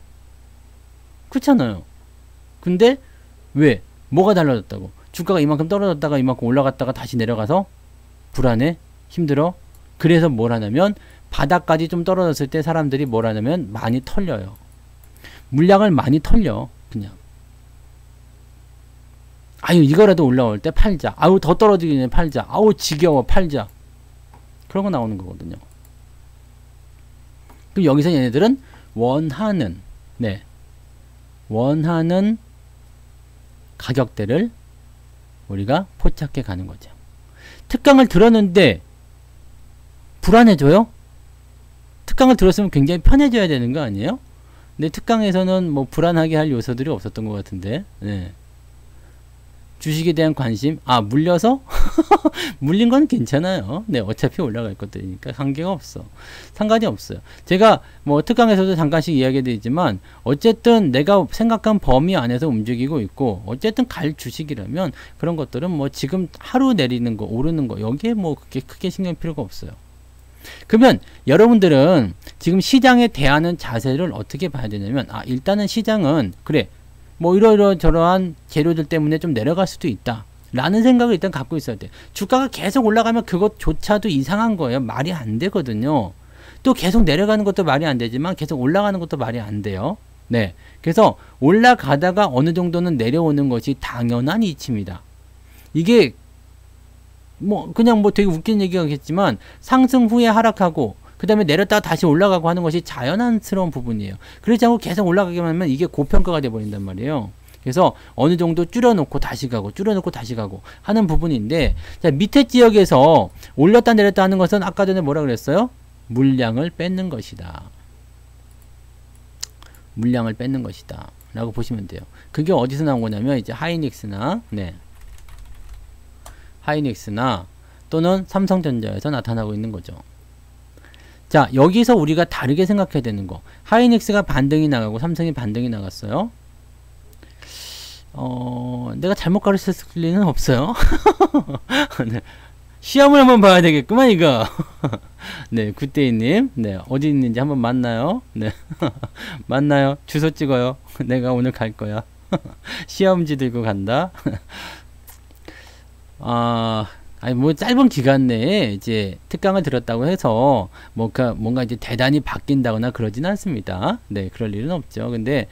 그렇잖아요. 근데 왜? 뭐가 달라졌다고? 주가가 이만큼 떨어졌다가 이만큼 올라갔다가 다시 내려가서 불안해? 힘들어? 그래서 뭘 하냐면 바닥까지 좀 떨어졌을 때 사람들이 뭘 하냐면 많이 털려요. 물량을 많이 털려. 그냥. 아유 이거라도 올라올 때 팔자. 아우 더 떨어지기 전에 팔자. 아우 지겨워 팔자. 그런 거 나오는 거거든요. 그럼 여기서 얘네들은 원하는 원하는 가격대를 우리가 포착해 가는 거죠. 특강을 들었는데 불안해져요? 특강을 들었으면 굉장히 편해져야 되는 거 아니에요? 근데 특강에서는 뭐 불안하게 할 요소들이 없었던 것 같은데 주식에 대한 관심 물려서? 물린 건 괜찮아요. 어차피 올라갈 것들이니까 관계가 없어. 상관이 없어요. 제가 뭐 특강에서도 잠깐씩 이야기드리지만 어쨌든 내가 생각한 범위 안에서 움직이고 있고 어쨌든 갈 주식이라면 그런 것들은 뭐 지금 하루 내리는 거 오르는 거 여기에 뭐 그렇게 크게 신경 필요가 없어요. 그러면 여러분들은 지금 시장에 대하는 자세를 어떻게 봐야 되냐면 일단은 시장은 그래 뭐 이러저러한 재료들 때문에 좀 내려갈 수도 있다 라는 생각을 일단 갖고 있어야 돼. 주가가 계속 올라가면 그것조차도 이상한 거예요. 말이 안 되거든요. 또 계속 내려가는 것도 말이 안 되지만 계속 올라가는 것도 말이 안 돼요. 그래서 올라가다가 어느 정도는 내려오는 것이 당연한 이치입니다. 이게 뭐 그냥 뭐 되게 웃긴 얘기겠지만 상승 후에 하락하고 그 다음에 내렸다가 다시 올라가고 하는 것이 자연스러운 부분이에요. 그렇지 않고 계속 올라가기만 하면 이게 고평가가 돼버린단 말이에요. 그래서 어느 정도 줄여놓고 다시 가고 줄여놓고 다시 가고 하는 부분인데 자 밑에 지역에서 올렸다 내렸다 하는 것은 아까 전에 뭐라 그랬어요? 물량을 뺏는 것이다. 물량을 뺏는 것이다 라고 보시면 돼요. 그게 어디서 나온 거냐면 이제 하이닉스나 또는 삼성전자에서 나타나고 있는 거죠. 자 여기서 우리가 다르게 생각해야 되는 거 하이닉스가 반등이 나가고 삼성이 반등이 나갔어요. 내가 잘못 가르쳤을 리는 없어요. 시험을 한번 봐야 되겠구만 이거. 굿데이님 어디 있는지 한번 만나요. 만나요. 주소 찍어요. 내가 오늘 갈 거야. 시험지 들고 간다. 뭐 짧은 기간 내에 이제 특강을 들었다고 해서 뭔가 이제 대단히 바뀐다거나 그러진 않습니다. 그럴 일은 없죠. 근데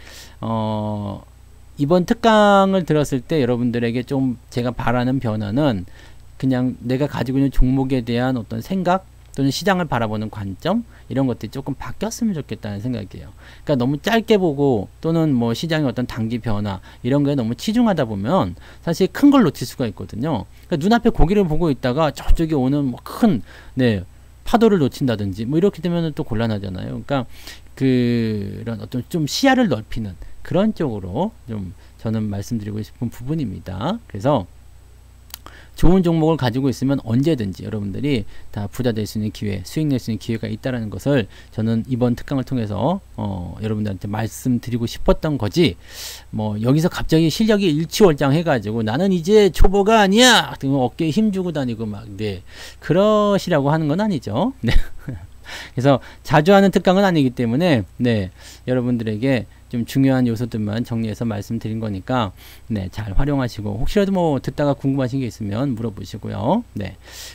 이번 특강을 들었을 때 여러분들에게 좀 제가 바라는 변화는 그냥 내가 가지고 있는 종목에 대한 어떤 생각 또는 시장을 바라보는 관점 이런 것들이 조금 바뀌었으면 좋겠다는 생각이에요. 그러니까 너무 짧게 보고 또는 뭐 시장의 어떤 단기 변화 이런 거에 너무 치중하다 보면 사실 큰 걸 놓칠 수가 있거든요. 그러니까 눈앞에 고기를 보고 있다가 저쪽에 오는 뭐 큰 파도를 놓친다든지 뭐 이렇게 되면 또 곤란하잖아요. 그러니까 그런 어떤 좀 시야를 넓히는 그런 쪽으로 좀 저는 말씀드리고 싶은 부분입니다. 그래서 좋은 종목을 가지고 있으면 언제든지 여러분들이 다 부자 될 수 있는 기회, 수익 낼 수 있는 기회가 있다라는 것을 저는 이번 특강을 통해서 여러분들한테 말씀드리고 싶었던 거지. 뭐 여기서 갑자기 실력이 일취월장 해가지고 나는 이제 초보가 아니야. 어깨에 힘주고 다니고 막 그러시라고 하는 건 아니죠. 그래서 자주 하는 특강은 아니기 때문에 여러분들에게 좀 중요한 요소들만 정리해서 말씀드린 거니까 잘 활용하시고 혹시라도 뭐 듣다가 궁금하신 게 있으면 물어보시고요.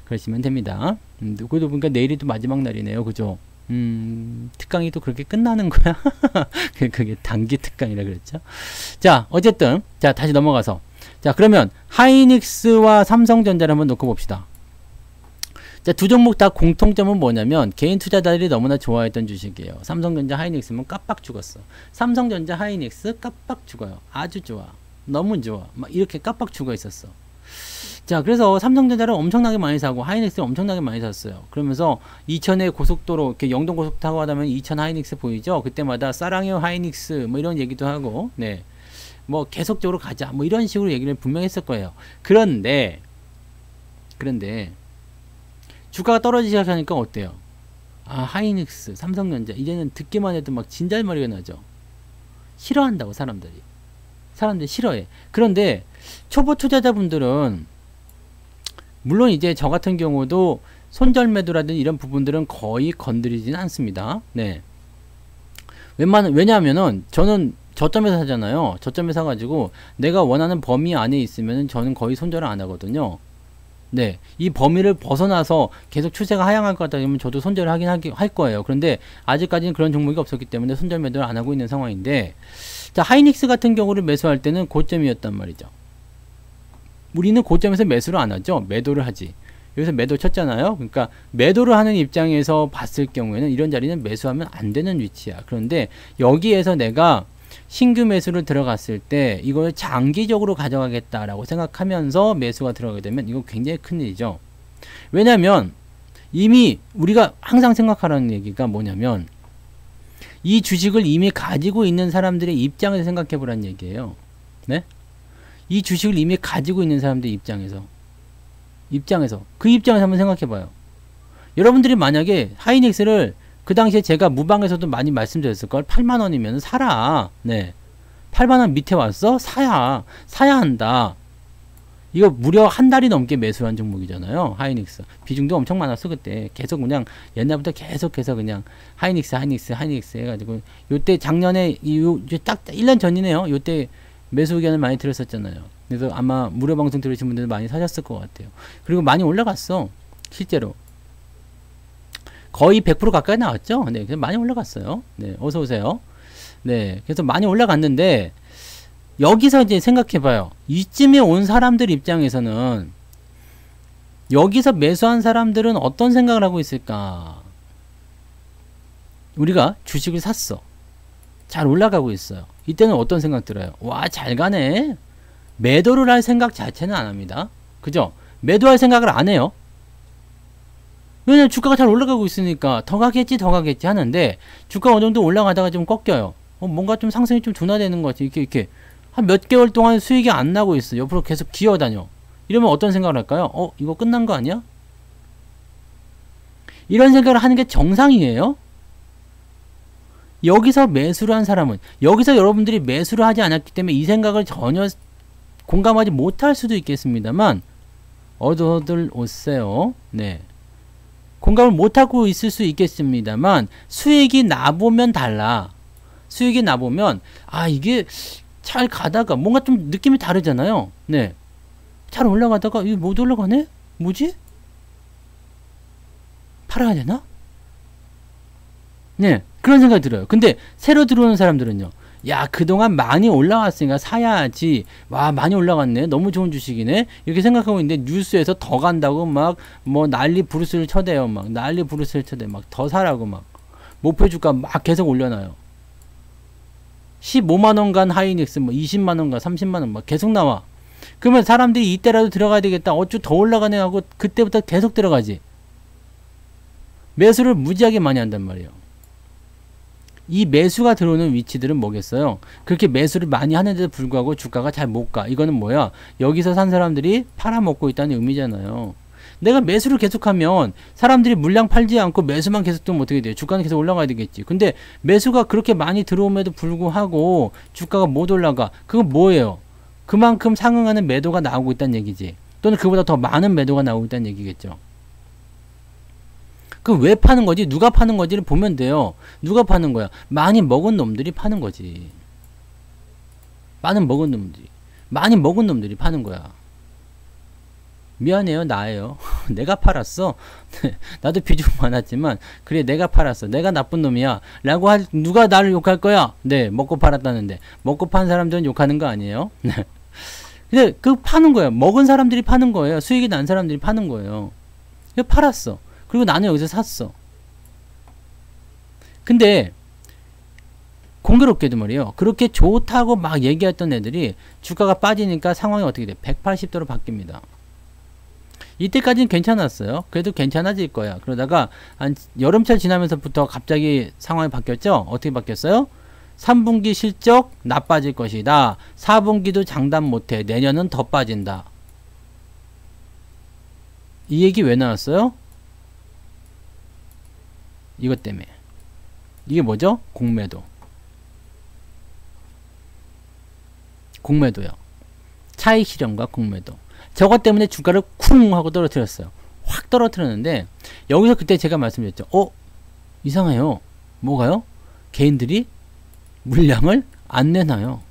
그러시면 됩니다. 그러다 보니까 내일이 또 마지막 날이네요. 그죠? 특강이 또 그렇게 끝나는 거야? 그게 단기 특강이라 그랬죠. 자 어쨌든 자 다시 넘어가서 자 그러면 하이닉스와 삼성전자를 한번 놓고 봅시다. 자, 두 종목 다 공통점은 뭐냐면 개인 투자자들이 너무나 좋아했던 주식이에요. 삼성전자 하이닉스면 깜빡 죽었어. 삼성전자 하이닉스 깜빡 죽어요. 아주 좋아. 너무 좋아. 막 이렇게 깜빡 죽어 있었어. 자, 그래서 삼성전자를 엄청나게 많이 사고 하이닉스를 엄청나게 많이 샀어요. 그러면서 이천의 고속도로 이렇게 영동 고속 타고 가다면 이천 하이닉스 보이죠? 그때마다 사랑해요 하이닉스 뭐 이런 얘기도 하고 뭐 계속적으로 가자 뭐 이런 식으로 얘기를 분명히 했을 거예요. 그런데 주가가 떨어지기 시작하니까 어때요? 하이닉스, 삼성전자 이제는 듣기만 해도 막 진절머리가 나죠. 싫어한다고 사람들이 싫어해. 그런데 초보 투자자분들은 물론 이제 저 같은 경우도 손절매도라든지 이런 부분들은 거의 건드리지는 않습니다. 왜냐하면은 저는 저점에서 사잖아요. 저점에 사가지고 내가 원하는 범위 안에 있으면 저는 거의 손절을 안 하거든요. 네, 이 범위를 벗어나서 계속 추세가 하향할 것 같다 그러면 저도 손절을 할 거예요. 그런데 아직까지는 그런 종목이 없었기 때문에 손절 매도를 안 하고 있는 상황인데, 자, 하이닉스 같은 경우를 매수할 때는 고점이었단 말이죠. 우리는 고점에서 매수를 안 하죠. 매도를 하지. 여기서 매도 쳤잖아요. 그러니까 매도를 하는 입장에서 봤을 경우에는 이런 자리는 매수하면 안 되는 위치야. 그런데 여기에서 내가 신규 매수를 들어갔을 때 이걸 장기적으로 가져가겠다라고 생각하면서 매수가 들어가게 되면 이거 굉장히 큰일이죠. 왜냐면 이미 우리가 항상 생각하라는 얘기가 뭐냐면 이 주식을 이미 가지고 있는 사람들의 입장에서 생각해 보라는 얘기예요. 네? 이 주식을 이미 가지고 있는 사람들의 입장에서 그 입장에서 한번 생각해 봐요. 여러분들이 만약에 하이닉스를 그 당시에 제가 무방에서도 많이 말씀드렸을걸. 8만원이면 사라. 네. 8만원 밑에 왔어? 사야 한다. 이거 무려 한 달이 넘게 매수한 종목이잖아요. 하이닉스. 비중도 엄청 많았어, 그때. 계속 그냥, 옛날부터 계속해서 그냥, 하이닉스 해가지고, 요때 작년에, 딱 1년 전이네요. 요때 매수 의견을 많이 들었었잖아요. 그래서 아마 무료 방송 들으신 분들은 많이 사셨을 것 같아요. 그리고 많이 올라갔어. 실제로. 거의 100% 가까이 나왔죠. 네, 그래서 많이 올라갔어요. 네, 어서 오세요. 네, 그래서 많이 올라갔는데 여기서 이제 생각해봐요. 이쯤에 온 사람들 입장에서는 여기서 매수한 사람들은 어떤 생각을 하고 있을까? 우리가 주식을 샀어. 잘 올라가고 있어요. 이때는 어떤 생각 들어요? 와, 잘 가네. 매도를 할 생각 자체는 안 합니다. 그죠? 매도할 생각을 안 해요. 왜냐면 주가가 잘 올라가고 있으니까 더 가겠지 하는데 주가가 어느 정도 올라가다가 좀 꺾여요. 뭔가 좀 상승이 좀 둔화되는 거지. 이렇게 한 몇 개월 동안 수익이 안 나고 있어. 옆으로 계속 기어다녀. 이러면 어떤 생각을 할까요? 이거 끝난 거 아니야? 이런 생각을 하는 게 정상이에요. 여기서 매수를 한 사람은, 여기서 여러분들이 매수를 하지 않았기 때문에 이 생각을 전혀 공감하지 못할 수도 있겠습니다만 어서들 오세요. 네. 공감을 못하고 있을 수 있겠습니다만 수익이 나보면 달라. 수익이 나보면 이게 잘 가다가 뭔가 좀 느낌이 다르잖아요. 네. 잘 올라가다가 이게 못 올라가네? 뭐지? 팔아야 되나? 네. 그런 생각이 들어요. 근데 새로 들어오는 사람들은요. 야, 그동안 많이 올라왔으니까 사야지. 와, 많이 올라갔네. 너무 좋은 주식이네. 이렇게 생각하고 있는데 뉴스에서 더 간다고 막 난리 부르스를 쳐대요. 막 난리 부르스를 쳐대. 막 더 사라고 막 목표 주가 막 계속 올려놔요. 15만원 간 하이닉스 20만원 간 30만원 막 계속 나와. 그러면 사람들이 이때라도 들어가야 되겠다. 어쭈 더 올라가네 하고 그때부터 계속 들어가지. 매수를 무지하게 많이 한단 말이에요. 이 매수가 들어오는 위치들은 뭐겠어요? 그렇게 매수를 많이 하는데도 불구하고 주가가 잘 못 가. 이거는 뭐야? 여기서 산 사람들이 팔아먹고 있다는 의미잖아요. 내가 매수를 계속하면 사람들이 물량 팔지 않고 매수만 계속 되면 어떻게 돼요? 주가는 계속 올라가야 되겠지. 근데 매수가 그렇게 많이 들어옴에도 불구하고 주가가 못 올라가. 그건 뭐예요? 그만큼 상응하는 매도가 나오고 있다는 얘기지. 또는 그보다 더 많은 매도가 나오고 있다는 얘기겠죠. 그 왜 파는 거지? 누가 파는 거지를 보면 돼요. 누가 파는 거야? 많이 먹은 놈들이 파는 거지. 많이 먹은 놈들이 파는 거야. 미안해요. 나예요. 내가 팔았어. 나도 비중 많았지만 그래, 내가 팔았어. 내가 나쁜 놈이야 라고 누가 나를 욕할 거야? 네, 먹고 팔았다는데. 먹고 판 사람들은 욕하는 거 아니에요? 근데 그 파는 거예요. 먹은 사람들이 파는 거예요. 수익이 난 사람들이 파는 거예요. 팔았어. 그리고 나는 여기서 샀어. 근데 공교롭게도 말이에요. 그렇게 좋다고 막 얘기했던 애들이 주가가 빠지니까 상황이 어떻게 돼? 180도로 바뀝니다. 이때까지는 괜찮았어요. 그래도 괜찮아질 거야. 그러다가 한 여름철 지나면서부터 갑자기 상황이 바뀌었죠? 어떻게 바뀌었어요? 3분기 실적 나빠질 것이다. 4분기도 장담 못해. 내년은 더 빠진다. 이 얘기 왜 나왔어요? 이것 때문에. 이게 뭐죠? 공매도. 공매도요. 차익 실현과 공매도. 저것 때문에 주가를 쿵 하고 떨어뜨렸어요. 확 떨어뜨렸는데 여기서 그때 제가 말씀드렸죠. 이상해요. 뭐가요? 개인들이 물량을 안 내놔요.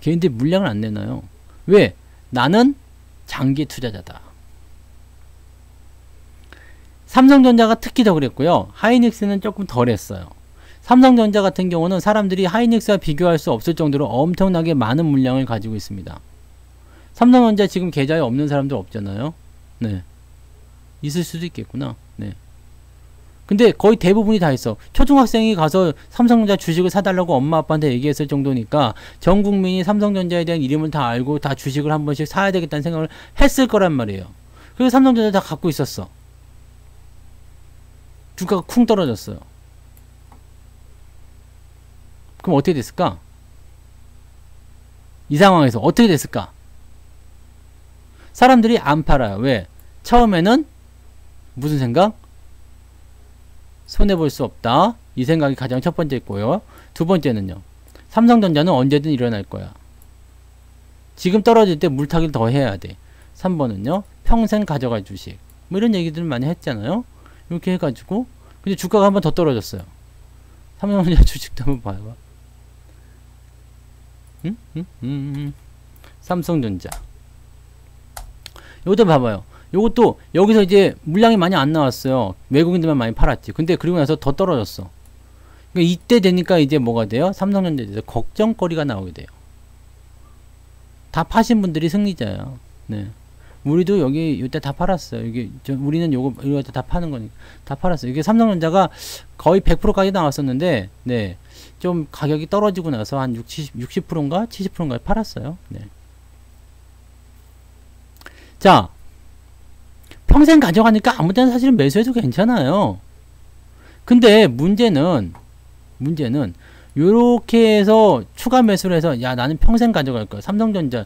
걔네들 물량을 안 내놔요. 왜? 나는 장기 투자자다. 삼성전자가 특히 더 그랬고요. 하이닉스는 조금 덜 했어요. 삼성전자 같은 경우는 사람들이 하이닉스와 비교할 수 없을 정도로 엄청나게 많은 물량을 가지고 있습니다. 삼성전자 지금 계좌에 없는 사람들 없잖아요. 네. 있을 수도 있겠구나. 네. 근데 거의 대부분이 다 있어. 초등학생이 가서 삼성전자 주식을 사달라고 엄마 아빠한테 얘기했을 정도니까 전 국민이 삼성전자에 대한 이름을 다 알고 다 주식을 한 번씩 사야 되겠다는 생각을 했을 거란 말이에요. 그래서 삼성전자 다 갖고 있었어. 주가가 쿵 떨어졌어요. 그럼 어떻게 됐을까? 이 상황에서 어떻게 됐을까? 사람들이 안 팔아요. 왜? 처음에는 무슨 생각? 손해볼 수 없다. 이 생각이 가장 첫 번째 있고요. 두 번째는요. 삼성전자는 언제든 일어날 거야. 지금 떨어질 때 물타기를 더 해야 돼. 3번은요. 평생 가져갈 주식. 뭐 이런 얘기들을 많이 했잖아요. 이렇게 해가지고 근데 주가가 한 번 더 떨어졌어요. 삼성전자 주식도 한번 봐봐. 삼성전자. 이것도 봐봐요. 요것도 여기서 이제 물량이 많이 안 나왔어요. 외국인들만 많이 팔았지. 근데 그리고 나서 더 떨어졌어. 그러니까 이때 되니까 이제 뭐가 돼요? 삼성전자에 대해서 걱정거리가 나오게 돼요. 다 파신 분들이 승리자예요. 네. 우리도 여기 이때 다 팔았어요. 이게 우리는 이거 다 파는 거니까 다 팔았어요. 이게 삼성전자가 거의 100%까지 나왔었는데, 네, 좀 가격이 떨어지고 나서 한 60%인가 70%인가 팔았어요. 네. 자, 평생 가져가니까 아무 때나 사실은 매수해도 괜찮아요. 근데 문제는 요렇게 해서 추가 매수를 해서 야 나는 평생 가져갈 거야. 삼성전자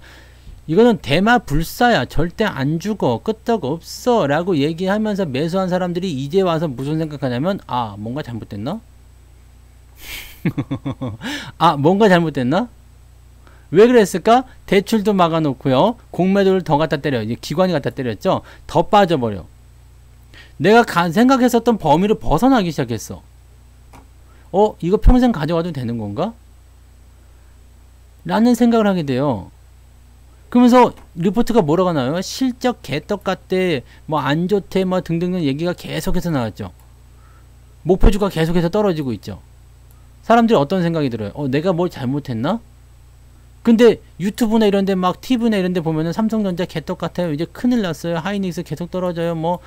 이거는 대마불사야. 절대 안 죽어. 끄떡 없어. 라고 얘기하면서 매수한 사람들이 이제 와서 무슨 생각하냐면 아 뭔가 잘못됐나? 아 뭔가 잘못됐나? 왜 그랬을까? 대출도 막아놓고요. 공매도를 더 갖다 때려. 이제 기관이 갖다 때렸죠. 더 빠져버려. 내가 생각했었던 범위를 벗어나기 시작했어. 이거 평생 가져가도 되는 건가? 라는 생각을 하게 돼요. 그러면서 리포트가 뭐라고 나와요? 실적 개떡 같대, 뭐 안 좋대, 뭐 등등 얘기가 계속해서 나왔죠. 목표주가 계속해서 떨어지고 있죠. 사람들이 어떤 생각이 들어요? 내가 뭘 잘못했나? 근데 유튜브나 이런데 막 TV나 이런데 보면은 삼성전자 개떡 같아요. 이제 큰일 났어요. 하이닉스 계속 떨어져요. 뭐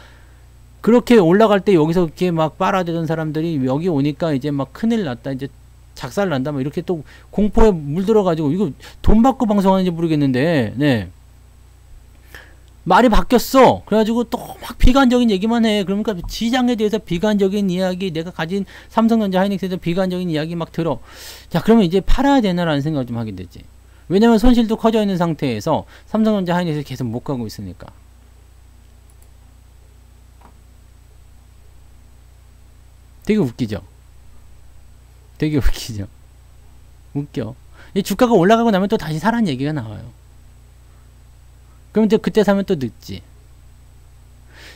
그렇게 올라갈 때 여기서 이렇게 막 빨아들던 사람들이 여기 오니까 이제 막 큰일 났다. 이제 작살 난다. 뭐 이렇게 또 공포에 물들어가지고 이거 돈 받고 방송하는지 모르겠는데, 네. 말이 바뀌었어. 그래가지고 또 막 비관적인 얘기만 해. 그러니까 시장에 대해서 비관적인 이야기, 내가 가진 삼성전자 하이닉스에 대해서 비관적인 이야기 막 들어. 자, 그러면 이제 팔아야 되나라는 생각을 좀 하게 되지. 왜냐면 손실도 커져 있는 상태에서 삼성전자 하이닉스 계속 못 가고 있으니까. 되게 웃기죠? 되게 웃기죠? 웃겨. 이 주가가 올라가고 나면 또 다시 사라는 얘기가 나와요. 그럼 이제 그때 사면 또 늦지.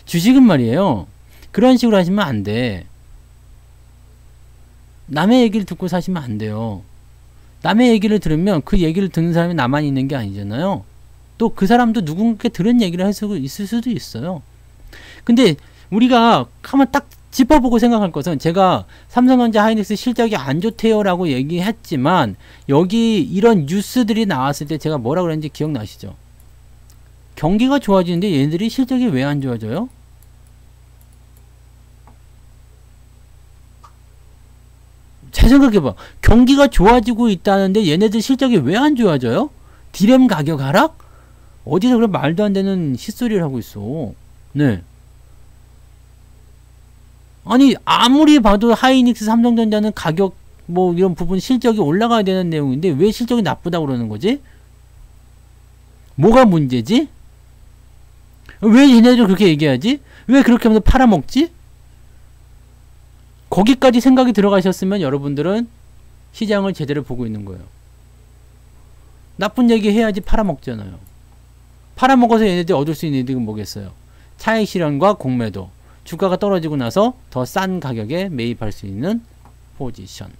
주식은 말이에요. 그런 식으로 하시면 안 돼. 남의 얘기를 듣고 사시면 안 돼요. 남의 얘기를 들으면 그 얘기를 듣는 사람이 나만 있는 게 아니잖아요. 또 그 사람도 누군가께 들은 얘기를 할 수 있을 수도 있어요. 근데 우리가 한번 딱 짚어보고 생각할 것은 제가 삼성전자 하이닉스 실적이 안 좋대요 라고 얘기했지만 여기 이런 뉴스들이 나왔을 때 제가 뭐라고 그랬는지 기억나시죠? 경기가 좋아지는데 얘네들이 실적이 왜 안 좋아져요? 잘 생각해봐. 경기가 좋아지고 있다는데 얘네들 실적이 왜 안 좋아져요? 디램 가격 하락? 어디서 그런 말도 안 되는 hit소리를 하고 있어. 네. 아니 아무리 봐도 하이닉스 삼성전자는 가격 뭐 이런 부분 실적이 올라가야 되는 내용인데 왜 실적이 나쁘다고 그러는 거지? 뭐가 문제지? 왜 얘네들 그렇게 얘기하지? 왜 그렇게 하면서 팔아먹지? 거기까지 생각이 들어가셨으면 여러분들은 시장을 제대로 보고 있는 거예요. 나쁜 얘기 해야지 팔아먹잖아요. 팔아먹어서 얘네들이 얻을 수 있는 이득은 뭐겠어요? 차익 실현과 공매도. 주가가 떨어지고 나서 더 싼 가격에 매입할 수 있는 포지션.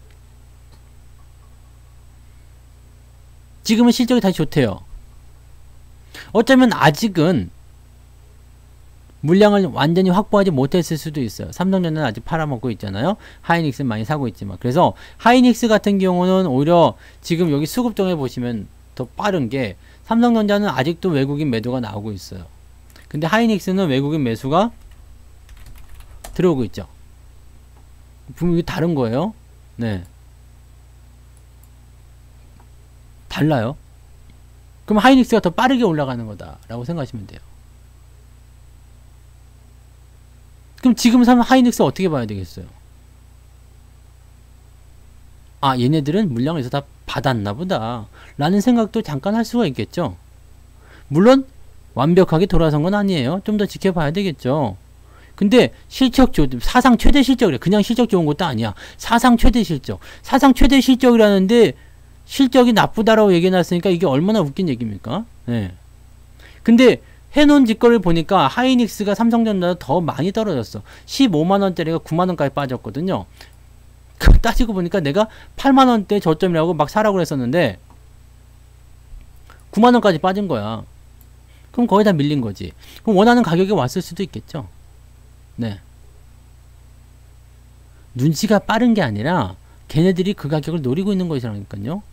지금은 실적이 다시 좋대요. 어쩌면 아직은 물량을 완전히 확보하지 못했을 수도 있어요. 삼성전자는 아직 팔아먹고 있잖아요. 하이닉스는 많이 사고 있지만. 그래서 하이닉스 같은 경우는 오히려 지금 여기 수급종에 보시면 더 빠른 게, 삼성전자는 아직도 외국인 매도가 나오고 있어요. 근데 하이닉스는 외국인 매수가 들어오고 있죠. 분명히 다른 거예요. 네. 달라요. 그럼 하이닉스가 더 빠르게 올라가는 거다라고 생각하시면 돼요. 그럼 지금 하이닉스 어떻게 봐야 되겠어요? 아, 얘네들은 물량을 다 받았나 보다 라는 생각도 잠깐 할 수가 있겠죠. 물론 완벽하게 돌아선 건 아니에요. 좀 더 지켜봐야 되겠죠. 근데 실적 사상 최대 실적이래. 그냥 실적 좋은 것도 아니야. 사상 최대 실적. 사상 최대 실적이라는데 실적이 나쁘다라고 얘기해놨으니까 이게 얼마나 웃긴 얘기입니까? 네. 근데 해놓은 짓거리를 보니까 하이닉스가 삼성전자보다 더 많이 떨어졌어. 15만원짜리가 9만원까지 빠졌거든요. 따지고 보니까 내가 8만원대 저점이라고 막 사라고 그랬었는데 9만원까지 빠진 거야. 그럼 거의 다 밀린 거지. 그럼 원하는 가격에 왔을 수도 있겠죠. 네. 눈치가 빠른 게 아니라 걔네들이 그 가격을 노리고 있는 것이라니까요.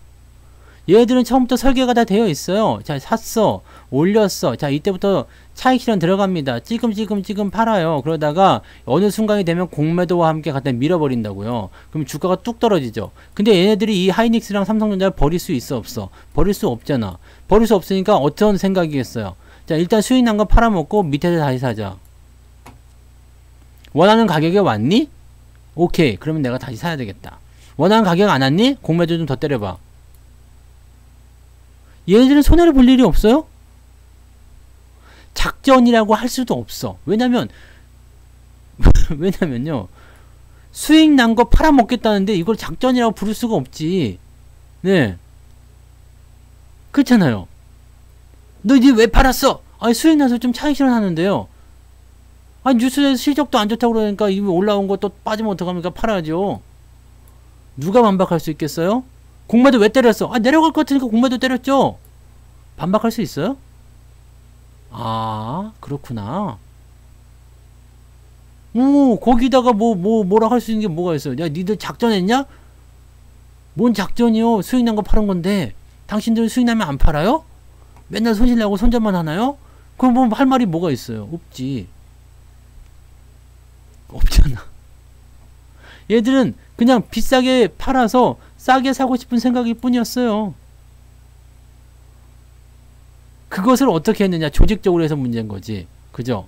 얘들은 처음부터 설계가 다 되어 있어요. 자, 샀어. 올렸어. 자, 이때부터 차익 실현 들어갑니다. 찌금 팔아요. 그러다가 어느 순간이 되면 공매도와 함께 갖다 밀어버린다고요. 그럼 주가가 뚝 떨어지죠. 근데 얘네들이 이 하이닉스랑 삼성전자를 버릴 수 있어, 없어? 버릴 수 없잖아. 버릴 수 없으니까 어떤 생각이겠어요? 자, 일단 수익 난 거 팔아먹고 밑에서 다시 사자. 원하는 가격에 왔니? 오케이. 그러면 내가 다시 사야 되겠다. 원하는 가격 안 왔니? 공매도 좀 더 때려봐. 얘네들은 손해를 볼 일이 없어요? 작전이라고 할 수도 없어. 왜냐면요. 수익 난 거 팔아먹겠다는데 이걸 작전이라고 부를 수가 없지. 네. 그렇잖아요. 너 이제 왜 팔았어? 아니, 수익 나서 좀 차익 실현하는데요. 아니, 뉴스에서 실적도 안 좋다고 그러니까 이거 올라온 거 또 빠지면 어떡합니까? 팔아야죠. 누가 반박할 수 있겠어요? 공매도 왜 때렸어? 아, 내려갈 것 같으니까 공매도 때렸죠? 반박할 수 있어요? 아, 그렇구나. 오, 거기다가 뭐라 할 수 있는 게 뭐가 있어요? 야, 니들 작전했냐? 뭔 작전이요? 수익 난 거 팔은 건데. 당신들은 수익 나면 안 팔아요? 맨날 손실 내고 손절만 하나요? 그럼 뭐 할 말이 뭐가 있어요? 없지. 없잖아. 얘들은 그냥 비싸게 팔아서 싸게 사고 싶은 생각일 뿐이었어요. 그것을 어떻게 했느냐? 조직적으로 해서 문제인 거지. 그죠?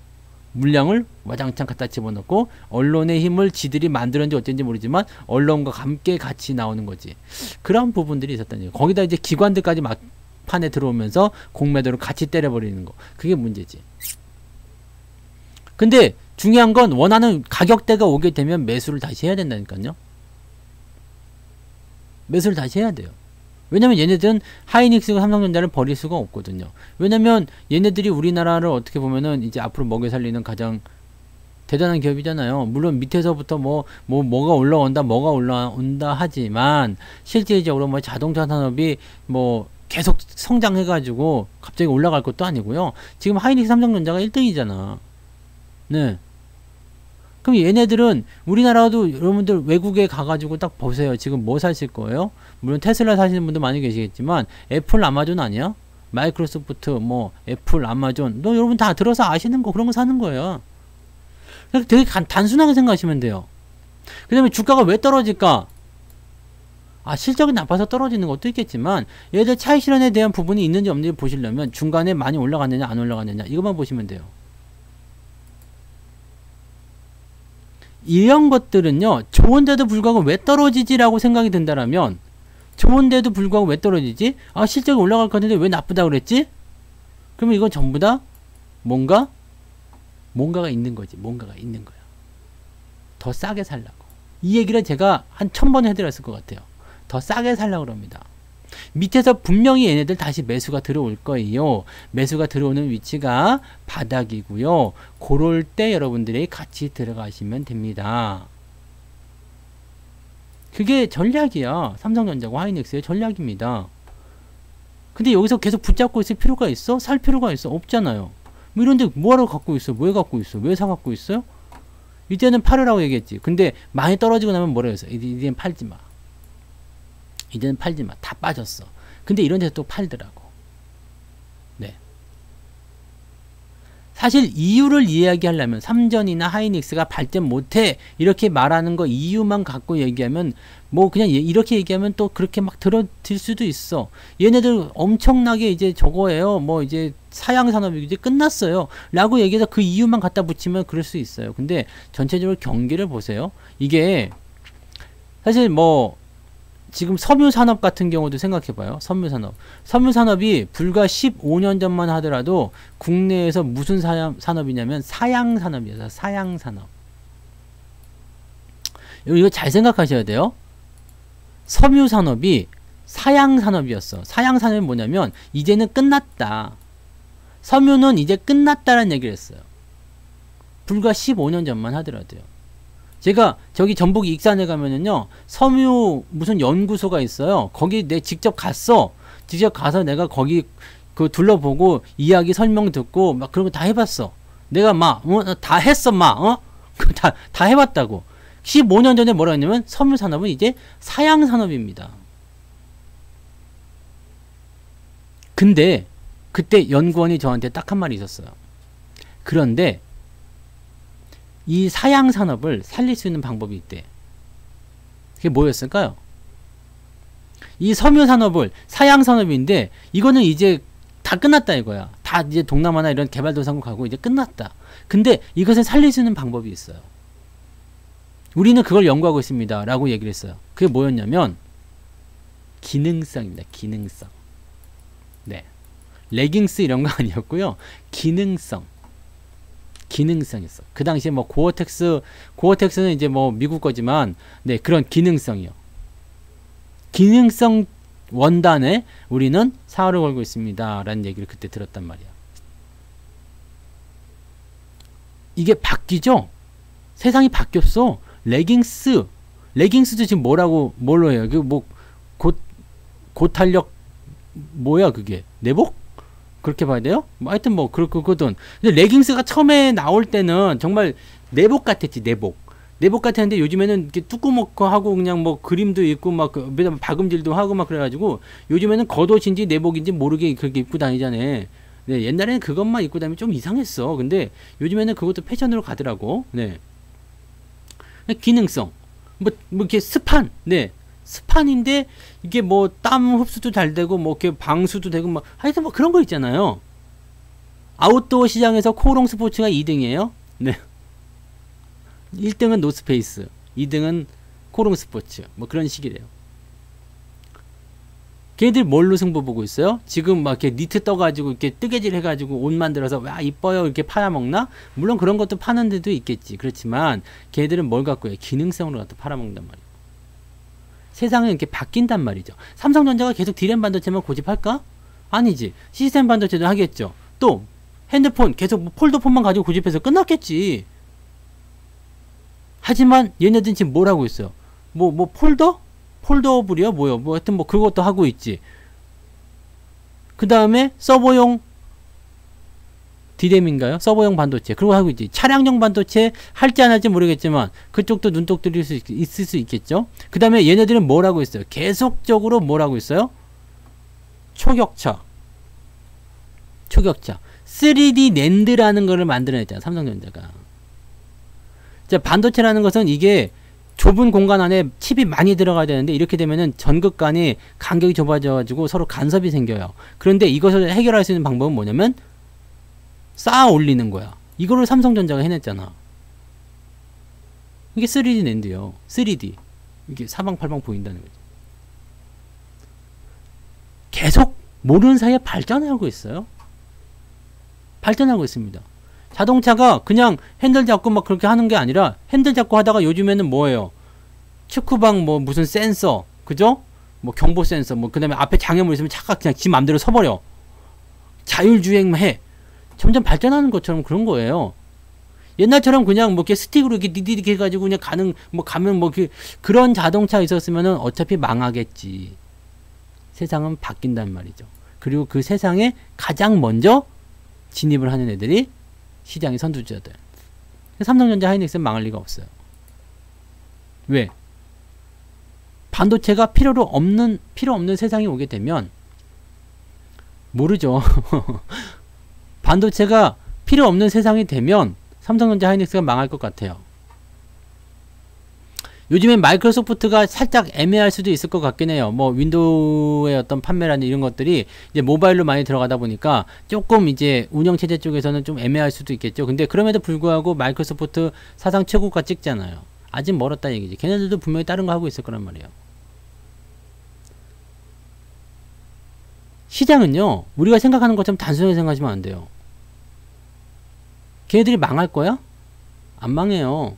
물량을 와장창 갖다 집어넣고 언론의 힘을 지들이 만들었는지 어쩐지 모르지만 언론과 함께 같이 나오는 거지. 그런 부분들이 있었다는 얘기. 거기다 이제 기관들까지 막판에 들어오면서 공매도를 같이 때려버리는 거. 그게 문제지. 근데 중요한 건 원하는 가격대가 오게 되면 매수를 다시 해야 된다니까요. 매수를 다시 해야 돼요. 왜냐면 얘네들은 하이닉스가 삼성전자를 버릴 수가 없거든요. 왜냐면 얘네들이 우리나라를 어떻게 보면은 이제 앞으로 먹여 살리는 가장 대단한 기업이잖아요. 물론 밑에서부터 뭐가 올라온다 하지만 실질적으로 뭐 자동차 산업이 뭐 계속 성장해가지고 갑자기 올라갈 것도 아니고요. 지금 하이닉스 삼성전자가 1등이잖아. 네. 그럼 얘네들은 우리나라도 여러분들 외국에 가가지고 딱 보세요. 지금 뭐 사실 거예요? 물론 테슬라 사시는 분도 많이 계시겠지만 애플, 아마존 아니야? 마이크로소프트, 뭐 애플, 아마존 너 여러분 다 들어서 아시는 거 그런 거 사는 거예요. 되게 단순하게 생각하시면 돼요. 그 다음에 주가가 왜 떨어질까? 아, 실적이 나빠서 떨어지는 것도 있겠지만 얘들 차익 실현에 대한 부분이 있는지 없는지 보시려면 중간에 많이 올라갔느냐 안 올라갔느냐 이것만 보시면 돼요. 이런 것들은요, 좋은데도 불구하고 왜 떨어지지라고 생각이 든다라면, 좋은데도 불구하고 왜 떨어지지? 아, 실적이 올라갈 것 같은데 왜 나쁘다 그랬지? 그러면 이건 전부 다 뭔가가 있는 거지. 뭔가가 있는 거야. 더 싸게 살라고. 이 얘기를 제가 한 1000번 해드렸을 것 같아요. 더 싸게 살라고 그럽니다. 밑에서 분명히 얘네들 다시 매수가 들어올 거예요. 매수가 들어오는 위치가 바닥이고요. 그럴 때 여러분들이 같이 들어가시면 됩니다. 그게 전략이야. 삼성전자와 하이닉스의 전략입니다. 근데 여기서 계속 붙잡고 있을 필요가 있어? 살 필요가 있어? 없잖아요. 뭐 이런데 뭐하러 갖고 있어? 왜 갖고 있어? 왜 사갖고 있어요? 이때는 팔으라고 얘기했지. 근데 많이 떨어지고 나면 뭐라 했어? 이제는 팔지 마. 이제는 팔지 마. 다 빠졌어. 근데 이런 데서 또 팔더라고. 네. 사실 이유를 이야기하려면 삼전이나 하이닉스가 발전 못해 이렇게 말하는 거 이유만 갖고 얘기하면 뭐 그냥 이렇게 얘기하면 또 그렇게 막 들어질 수도 있어. 얘네들 엄청나게 이제 저거예요. 뭐 이제 사양 산업이 이제 끝났어요. 라고 얘기해서 그 이유만 갖다 붙이면 그럴 수 있어요. 근데 전체적으로 경기를 보세요. 이게 사실 뭐 지금 섬유산업 같은 경우도 생각해봐요. 섬유산업이 불과 15년 전만 하더라도 국내에서 무슨 산업이냐면 사양산업이어서 사양산업. 이거 잘 생각하셔야 돼요. 섬유산업이 사양산업이었어. 사양산업이 뭐냐면 이제는 끝났다. 섬유는 이제 끝났다라는 얘기를 했어요. 불과 15년 전만 하더라도요. 제가 저기 전북 익산에 가면은요 섬유 무슨 연구소가 있어요. 거기 내 직접 갔어. 직접 가서 내가 거기 그 둘러보고 이야기 설명 듣고 막 그런 거 다 해봤어. 내가 막 다 했어 막 다 해봤다고. 15년 전에 뭐라 했냐면 섬유 산업은 이제 사양 산업입니다. 근데 그때 연구원이 저한테 딱 한 말이 있었어요. 그런데 이 사양 산업을 살릴 수 있는 방법이 있대. 그게 뭐였을까요? 이 섬유 산업을 사양 산업인데 이거는 이제 다 끝났다 이거야. 다 이제 동남아나 이런 개발도상국 가고 이제 끝났다. 근데 이것을 살릴 수 있는 방법이 있어요. 우리는 그걸 연구하고 있습니다. 라고 얘기를 했어요. 그게 뭐였냐면 기능성입니다. 기능성. 네. 레깅스 이런 거 아니었고요. 기능성. 기능성이었어. 그 당시에 뭐 고어텍스는 이제 뭐 미국 거지만 네, 그런 기능성이요. 기능성 원단에 우리는 사활을 걸고 있습니다. 라는 얘기를 그때 들었단 말이야. 이게 바뀌죠? 세상이 바뀌었어. 레깅스도 지금 뭘로 해요? 뭐 고탄력 뭐야 그게? 내복? 그렇게 봐야 돼요? 뭐 하여튼 뭐 그렇거든. 근데 레깅스가 처음에 나올 때는 정말 내복 같았지. 내복 같았는데 요즘에는 이렇게 뚜꾸먹고 하고 그냥 뭐 그림도 있고 막 박음질도 하고 막 그래가지고 요즘에는 겉옷인지 내복인지 모르게 그렇게 입고 다니잖아. 네, 옛날에는 그것만 입고 다니면 좀 이상했어. 근데 요즘에는 그것도 패션으로 가더라고. 네. 기능성. 뭐 이렇게 스판. 네. 스판인데 이게 뭐 땀 흡수도 잘 되고 뭐 이렇게 방수도 되고 막 하여튼 뭐 그런 거 있잖아요. 아웃도어 시장에서 코오롱 스포츠가 2등이에요. 네. 1등은 노스페이스, 2등은 코오롱 스포츠. 뭐 그런 식이래요. 걔들 뭘로 승부 보고 있어요? 지금 막 이렇게 니트 떠가지고 이렇게 뜨개질 해가지고 옷 만들어서 와 이뻐요 이렇게 팔아먹나? 물론 그런 것도 파는 데도 있겠지. 그렇지만 걔들은 뭘 갖고 해? 기능성으로 갖다 팔아먹는단 말이에요. 세상은 이렇게 바뀐단 말이죠. 삼성전자가 계속 D램 반도체만 고집할까? 아니지. 시스템 반도체도 하겠죠. 또 핸드폰 계속 뭐 폴더폰만 가지고 고집해서 끝났겠지. 하지만 얘네들은 지금 뭘 하고 있어요? 뭐 폴더? 폴더블이야 뭐요? 뭐 하여튼 뭐 그것도 하고 있지. 그 다음에 서버용 D램인가요? 서버용 반도체 그런 거 하고 있지. 차량용 반도체 할지 안 할지 모르겠지만 그쪽도 눈독 들일 수 있을 수 있겠죠. 그 다음에 얘네들은 뭘 하고 있어요? 계속적으로 뭘 하고 있어요? 초격차 3D 낸드라는 거를 만들어냈잖아 삼성전자가. 자, 반도체라는 것은 이게 좁은 공간 안에 칩이 많이 들어가야 되는데 이렇게 되면은 전극 간이 간격이 좁아져 가지고 서로 간섭이 생겨요. 그런데 이것을 해결할 수 있는 방법은 뭐냐면 쌓아 올리는 거야. 이거를 삼성전자가 해냈잖아. 이게 3D 낸드요. 3D. 이게 사방팔방 보인다는 거죠. 계속 모르는 사이에 발전하고 있어요. 발전하고 있습니다. 자동차가 그냥 핸들 잡고 막 그렇게 하는 게 아니라 핸들 잡고 하다가 요즘에는 뭐예요? 축구방 뭐 무슨 센서, 그죠? 뭐 경보 센서, 뭐 그 다음에 앞에 장애물 있으면 차가 그냥 지 맘대로 서버려. 자율주행만 해. 점점 발전하는 것처럼 그런 거예요. 옛날처럼 그냥 뭐 이렇게 스틱으로 이렇게 디디디 해가지고 그냥 가면 뭐 그런 자동차 있었으면은 어차피 망하겠지. 세상은 바뀐단 말이죠. 그리고 그 세상에 가장 먼저 진입을 하는 애들이 시장의 선두주자들. 삼성전자, 하이닉스는 망할 리가 없어요. 왜? 반도체가 필요 없는 세상이 오게 되면 모르죠. 반도체가 필요 없는 세상이 되면 삼성전자, 하이닉스가 망할 것 같아요. 요즘엔 마이크로소프트가 살짝 애매할 수도 있을 것 같긴 해요. 뭐 윈도우의 어떤 판매라는 이런 것들이 이제 모바일로 많이 들어가다 보니까 조금 이제 운영체제 쪽에서는 좀 애매할 수도 있겠죠. 근데 그럼에도 불구하고 마이크로소프트 사상 최고가 찍잖아요. 아직 멀었다 얘기지. 걔네들도 분명히 다른 거 하고 있을 거란 말이에요. 시장은요, 우리가 생각하는 것처럼 단순하게 생각하시면 안 돼요. 걔네들이 망할 거야? 안 망해요.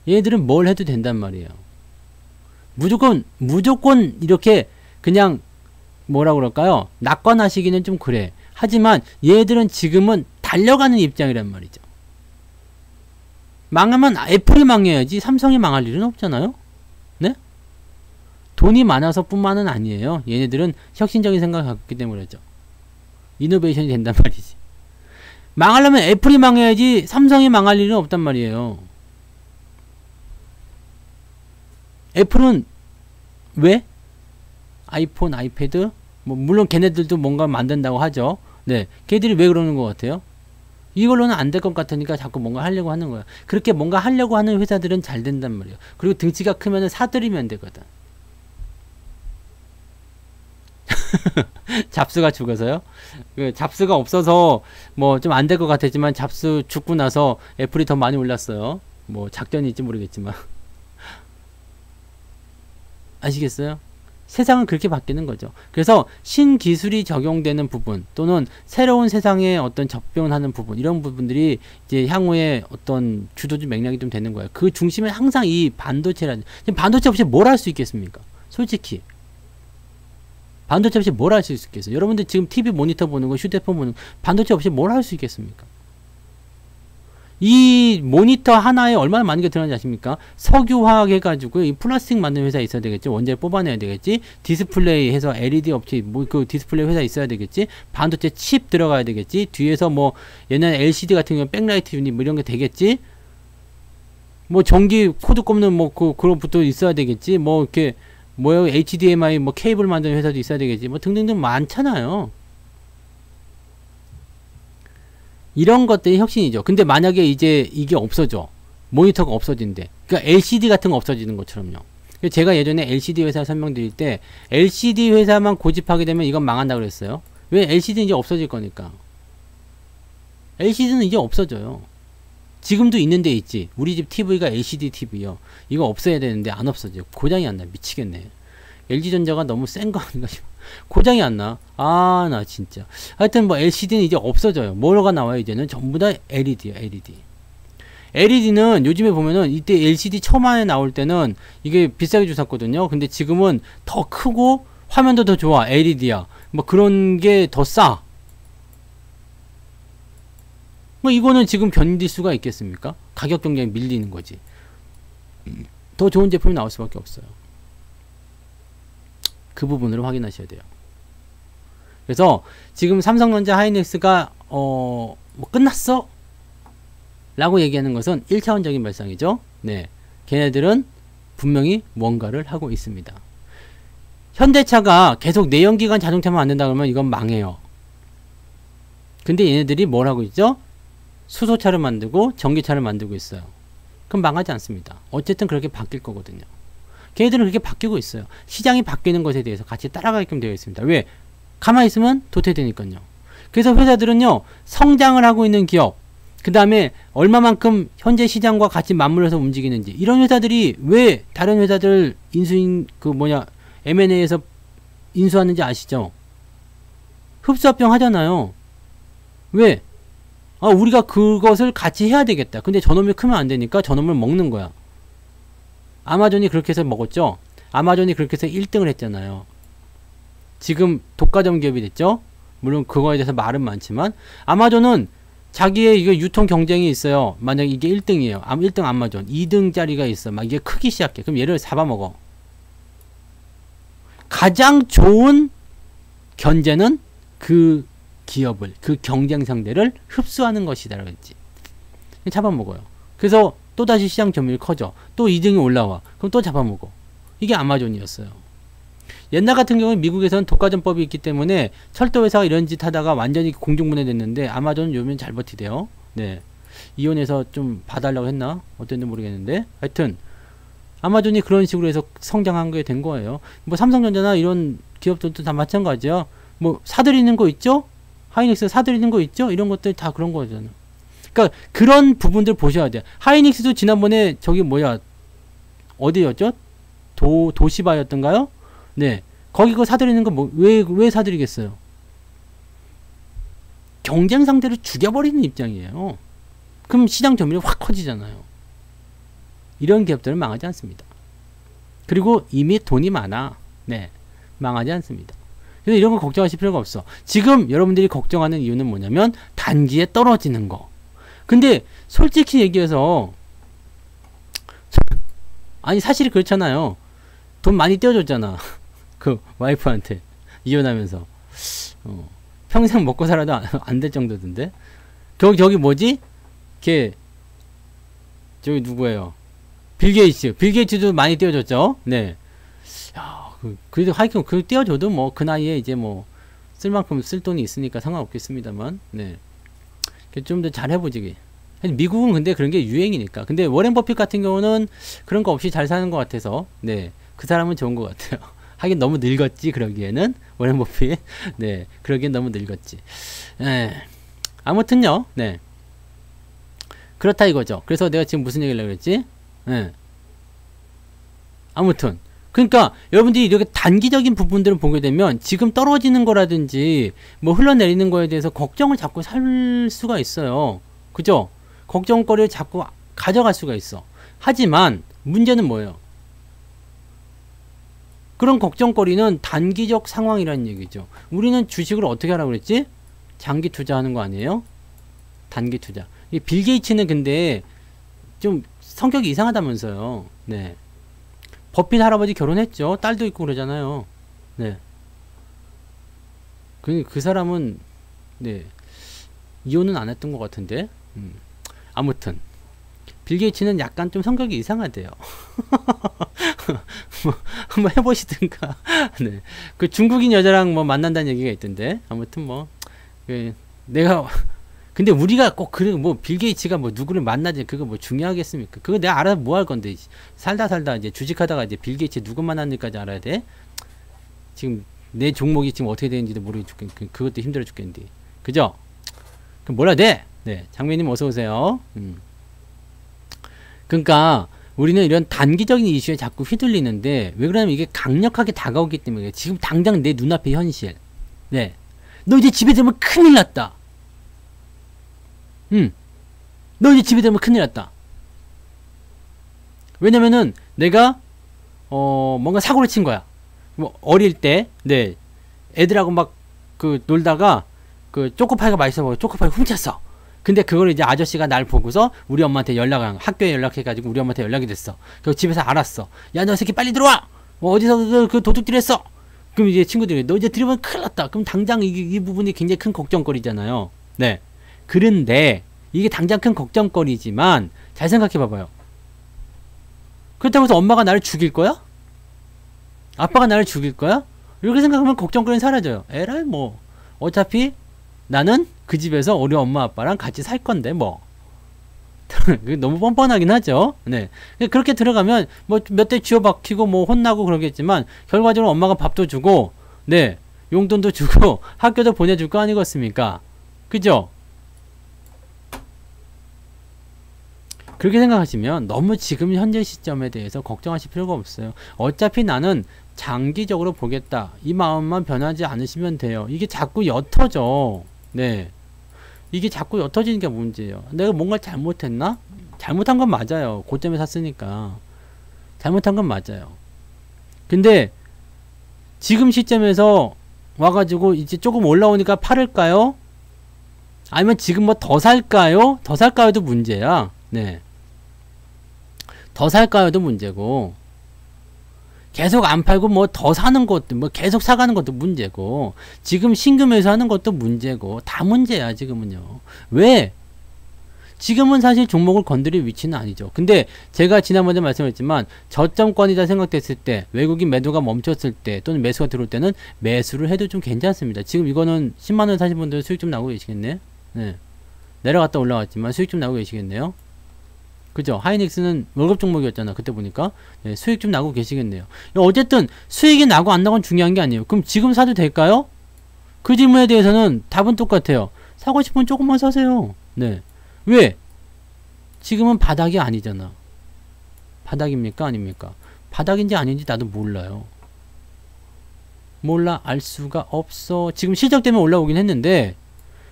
얘들은 뭘 해도 된단 말이에요. 무조건 이렇게 그냥 뭐라 그럴까요? 낙관하시기는 좀 그래. 하지만 얘들은 지금은 달려가는 입장이란 말이죠. 망하면 애플이 망해야지 삼성이 망할 일은 없잖아요. 네? 돈이 많아서 뿐만은 아니에요. 얘네들은 혁신적인 생각을 갖고 있기 때문이죠. 이노베이션이 된단 말이지. 망하려면 애플이 망해야지 삼성이 망할 일은 없단 말이에요. 애플은 왜? 아이폰, 아이패드? 뭐 물론 걔네들도 뭔가 만든다고 하죠. 네, 걔들이 왜 그러는 것 같아요? 이걸로는 안 될 것 같으니까 자꾸 뭔가 하려고 하는 거야. 그렇게 뭔가 하려고 하는 회사들은 잘 된단 말이에요. 그리고 등치가 크면은 사들이면 되거든. 잡스가 죽어서요? 그 잡스가 없어서 뭐 좀 안 될 것 같았지만 잡스 죽고 나서 애플이 더 많이 올랐어요. 뭐 작전일지 모르겠지만. 아시겠어요? 세상은 그렇게 바뀌는 거죠. 그래서 신기술이 적용되는 부분 또는 새로운 세상에 어떤 접근하는 부분, 이런 부분들이 이제 향후에 어떤 주도주 맥락이 좀 되는 거예요. 그 중심에 항상 이 반도체라는, 지금 반도체 없이 뭘 할 수 있겠습니까? 솔직히 반도체 없이 뭘 할 수 있겠어요? 여러분들 지금 TV 모니터 보는 거, 휴대폰 보는 거, 반도체 없이 뭘 할 수 있겠습니까? 이 모니터 하나에 얼마나 많은 게 들어가는지 아십니까? 석유화학 해가지고 이 플라스틱 만드는 회사 있어야 되겠지. 원재를 뽑아내야 되겠지. 디스플레이 해서 LED 업체, 뭐 그 디스플레이 회사 있어야 되겠지. 반도체 칩 들어가야 되겠지. 뒤에서 뭐 옛날에 LCD 같은 경우 백라이트 유닛 뭐 이런 게 되겠지. 뭐 전기 코드 꼽는 뭐 그런 것도 있어야 되겠지. 뭐 이렇게 뭐요, HDMI 뭐 케이블 만드는 회사도 있어야 되겠지. 뭐 등등등 많잖아요. 이런 것들이 혁신이죠. 근데 만약에 이제 이게 없어져. 모니터가 없어진대. 그러니까 LCD 같은 거 없어지는 것처럼요. 제가 예전에 LCD 회사 설명드릴 때 LCD 회사만 고집하게 되면 이건 망한다 그랬어요. 왜? LCD는 이제 없어질 거니까. LCD는 이제 없어져요. 지금도 있는 데 있지. 우리 집 TV가 LCD TV요. 이거 없어야 되는데 안 없어져요. 고장이 안 나. 미치겠네. LG전자가 너무 센 거 아닌가 싶어. 고장이 안 나. 아, 나 진짜. 하여튼 뭐 LCD는 이제 없어져요. 뭐가 나와요? 이제는 전부 다 LED야, LED. LED는 요즘에 보면은 이때 LCD 처음에 나올 때는 이게 비싸게 주셨거든요. 근데 지금은 더 크고 화면도 더 좋아. LED야. 뭐 그런 게 더 싸. 뭐 이거는 지금 견딜 수가 있겠습니까? 가격 경쟁이 밀리는 거지. 더 좋은 제품이 나올 수밖에 없어요. 그 부분으로 확인하셔야 돼요. 그래서 지금 삼성전자, 하이닉스가 뭐 끝났어? 라고 얘기하는 것은 1차원적인 발상이죠. 네, 걔네들은 분명히 뭔가를 하고 있습니다. 현대차가 계속 내연기관 자동차만 만든다 그러면 이건 망해요. 근데 얘네들이 뭘 하고 있죠? 수소차를 만들고 전기차를 만들고 있어요. 그럼 망하지 않습니다. 어쨌든 그렇게 바뀔 거거든요. 걔네들은 그렇게 바뀌고 있어요. 시장이 바뀌는 것에 대해서 같이 따라가게끔 되어 있습니다. 왜? 가만히 있으면 도태되니까요. 그래서 회사들은요, 성장을 하고 있는 기업, 그 다음에 얼마만큼 현재 시장과 같이 맞물려서 움직이는지, 이런 회사들이 왜 다른 회사들 M&A에서 인수하는지 아시죠? 흡수합병 하잖아요. 왜? 우리가 그것을 같이 해야 되겠다. 근데 저놈이 크면 안 되니까 저놈을 먹는 거야. 아마존이 그렇게 해서 먹었죠? 아마존이 그렇게 해서 1등을 했잖아요. 지금 독과점 기업이 됐죠? 물론 그거에 대해서 말은 많지만, 아마존은 자기의 이거 유통 경쟁이 있어요. 만약 이게 1등이에요. 1등 아마존. 2등짜리가 있어. 막 이게 크기 시작해. 그럼 얘를 잡아먹어. 가장 좋은 견제는 그 기업을, 그 경쟁 상대를 흡수하는 것이다 라고 했지. 잡아먹어요. 그래서 또다시 시장 점유율이 커져. 또 2등이 올라와. 그럼 또 잡아먹어. 이게 아마존이었어요. 옛날 같은 경우는 미국에서는 독과점법이 있기 때문에 철도회사가 이런 짓 하다가 완전히 공중분해됐는데 아마존은 요즘 잘 버티대요. 네. 이혼해서 좀 봐달라고 했나? 어땠는지 모르겠는데. 하여튼 아마존이 그런 식으로 해서 성장한 게 된 거예요. 뭐 삼성전자나 이런 기업들도 다 마찬가지야. 뭐 사들이는 거 있죠? 하이닉스 사들이는 거 있죠? 이런 것들 다 그런 거잖아. 그러니까 그런 부분들 보셔야 돼요. 하이닉스도 지난번에 저기 뭐야 어디였죠? 도시바였던가요? 네. 거기 그 사들이는 거 뭐 왜 사들이겠어요? 경쟁 상대를 죽여버리는 입장이에요. 그럼 시장 점유율이 확 커지잖아요. 이런 기업들은 망하지 않습니다. 그리고 이미 돈이 많아. 네. 망하지 않습니다. 그래서 이런 거 걱정하실 필요가 없어. 지금 여러분들이 걱정하는 이유는 뭐냐면 단기에 떨어지는 거. 근데 솔직히 얘기해서 아니 사실이 그렇잖아요. 돈 많이 떼어줬잖아. 그 와이프한테 이혼하면서 평생 먹고 살아도 안 될 정도던데. 저기 뭐지? 걔 저기 누구예요? 빌 게이츠도 많이 떼어줬죠. 네. 야, 그래도 하여튼 그 떼어줘도 뭐 그 나이에 이제 뭐 쓸 만큼 쓸 돈이 있으니까 상관없겠습니다만. 네. 좀 더 잘 해보지. 미국은 근데 그런 게 유행이니까. 근데 워렌 버핏 같은 경우는 그런 거 없이 잘 사는 것 같아서, 네. 그 사람은 좋은 것 같아요. 하긴 너무 늙었지, 그러기에는. 워렌 버핏. 네. 그러기엔 너무 늙었지. 네. 아무튼요, 네. 그렇다 이거죠. 그래서 내가 지금 무슨 얘기를 하려고 했지? 네. 아무튼. 그러니까 여러분들이 이렇게 단기적인 부분들을 보게 되면 지금 떨어지는 거라든지 뭐 흘러내리는 거에 대해서 걱정을 자꾸 살 수가 있어요. 그죠? 걱정거리를 자꾸 가져갈 수가 있어. 하지만 문제는 뭐예요? 그런 걱정거리는 단기적 상황이라는 얘기죠. 우리는 주식을 어떻게 하라고 그랬지? 장기 투자하는 거 아니에요? 단기 투자. 이 빌 게이츠는 근데 좀 성격이 이상하다면서요. 네. 버핏 할아버지 결혼했죠. 딸도 있고 그러잖아요. 네. 그 사람은 네. 이혼은 안 했던 것 같은데. 아무튼 빌 게이츠는 약간 좀 성격이 이상하대요. 뭐 한번 해보시든가. 네. 그 중국인 여자랑 뭐 만난다는 얘기가 있던데. 아무튼 뭐 내가 근데 우리가 꼭 그래 뭐 빌 게이츠가 뭐 누구를 만나지 그거 뭐 중요하겠습니까? 그거 내가 알아서 뭐 할 건데 살다 이제 주식하다가 이제 빌 게이츠 누구 만났는지까지 알아야 돼? 지금 내 종목이 지금 어떻게 되는지도 모르겠 그것도 힘들어 죽겠는데. 그죠? 그럼 몰라야 돼. 네, 장면님 어서 오세요. 그러니까 우리는 이런 단기적인 이슈에 자꾸 휘둘리는데 왜 그러냐면 이게 강력하게 다가오기 때문에 지금 당장 내 눈앞의 현실. 네, 너 이제 집에 들면 큰일 났다. 너 이제 집에 들면 큰일 났다. 왜냐면은 내가 뭔가 사고를 친 거야. 뭐 어릴 때, 네, 애들하고 막 그 놀다가 그 초코파이가 맛있어 보여 초코파이 훔쳤어. 근데 그걸 이제 아저씨가 날 보고서 우리 엄마한테 학교에 연락해가지고 우리 엄마한테 연락이 됐어. 그래서 집에서 알았어. 야, 너 새끼 빨리 들어와! 뭐 어디서 그 도둑질 했어! 그럼 이제 친구들이 너 이제 들으면 큰일 났다. 그럼 당장 이 부분이 굉장히 큰 걱정거리잖아요. 네. 그런데 이게 당장 큰 걱정거리지만 잘 생각해 봐봐요. 그렇다고 해서 엄마가 나를 죽일 거야? 아빠가 나를 죽일 거야? 이렇게 생각하면 걱정거리는 사라져요. 에라이 뭐 어차피 나는 그 집에서 우리 엄마 아빠랑 같이 살 건데 뭐 너무 뻔뻔하긴 하죠. 네. 그렇게 들어가면 뭐 몇 대 쥐어박히고 뭐 혼나고 그러겠지만 결과적으로 엄마가 밥도 주고 네 용돈도 주고 학교도 보내줄 거 아니겠습니까? 그죠? 그렇게 생각하시면 너무 지금 현재 시점에 대해서 걱정하실 필요가 없어요. 어차피 나는 장기적으로 보겠다. 이 마음만 변하지 않으시면 돼요. 이게 자꾸 옅어져. 네. 이게 자꾸 옅어지는 게 문제예요. 내가 뭔가 잘못했나? 잘못한 건 맞아요. 고점에 샀으니까. 잘못한 건 맞아요. 근데 지금 시점에서 와가지고 이제 조금 올라오니까 팔을까요? 아니면 지금 뭐 더 살까요? 더 살까요도 문제야. 네. 더 살까요도 문제고 계속 안 팔고 뭐 더 사는 것도 뭐 계속 사가는 것도 문제고 지금 신규 매수하는 것도 문제고 다 문제야 지금은요. 왜? 지금은 사실 종목을 건드릴 위치는 아니죠. 근데 제가 지난번에 말씀했지만 저점권이다 생각됐을 때 외국인 매도가 멈췄을 때 또는 매수가 들어올 때는 매수를 해도 좀 괜찮습니다. 지금 이거는 10만원 사신 분들 수익 좀 나고 계시겠네. 네. 내려갔다 올라왔지만 수익 좀 나고 계시겠네요. 그죠? 하이닉스는 월급 종목이었잖아. 그때 보니까. 네, 수익 좀 나고 계시겠네요. 어쨌든 수익이 나고 안 나고는 중요한 게 아니에요. 그럼 지금 사도 될까요? 그 질문에 대해서는 답은 똑같아요. 사고 싶으면 조금만 사세요. 네. 왜? 지금은 바닥이 아니잖아. 바닥입니까? 아닙니까? 바닥인지 아닌지 나도 몰라요. 몰라. 알 수가 없어. 지금 실적 때문에 올라오긴 했는데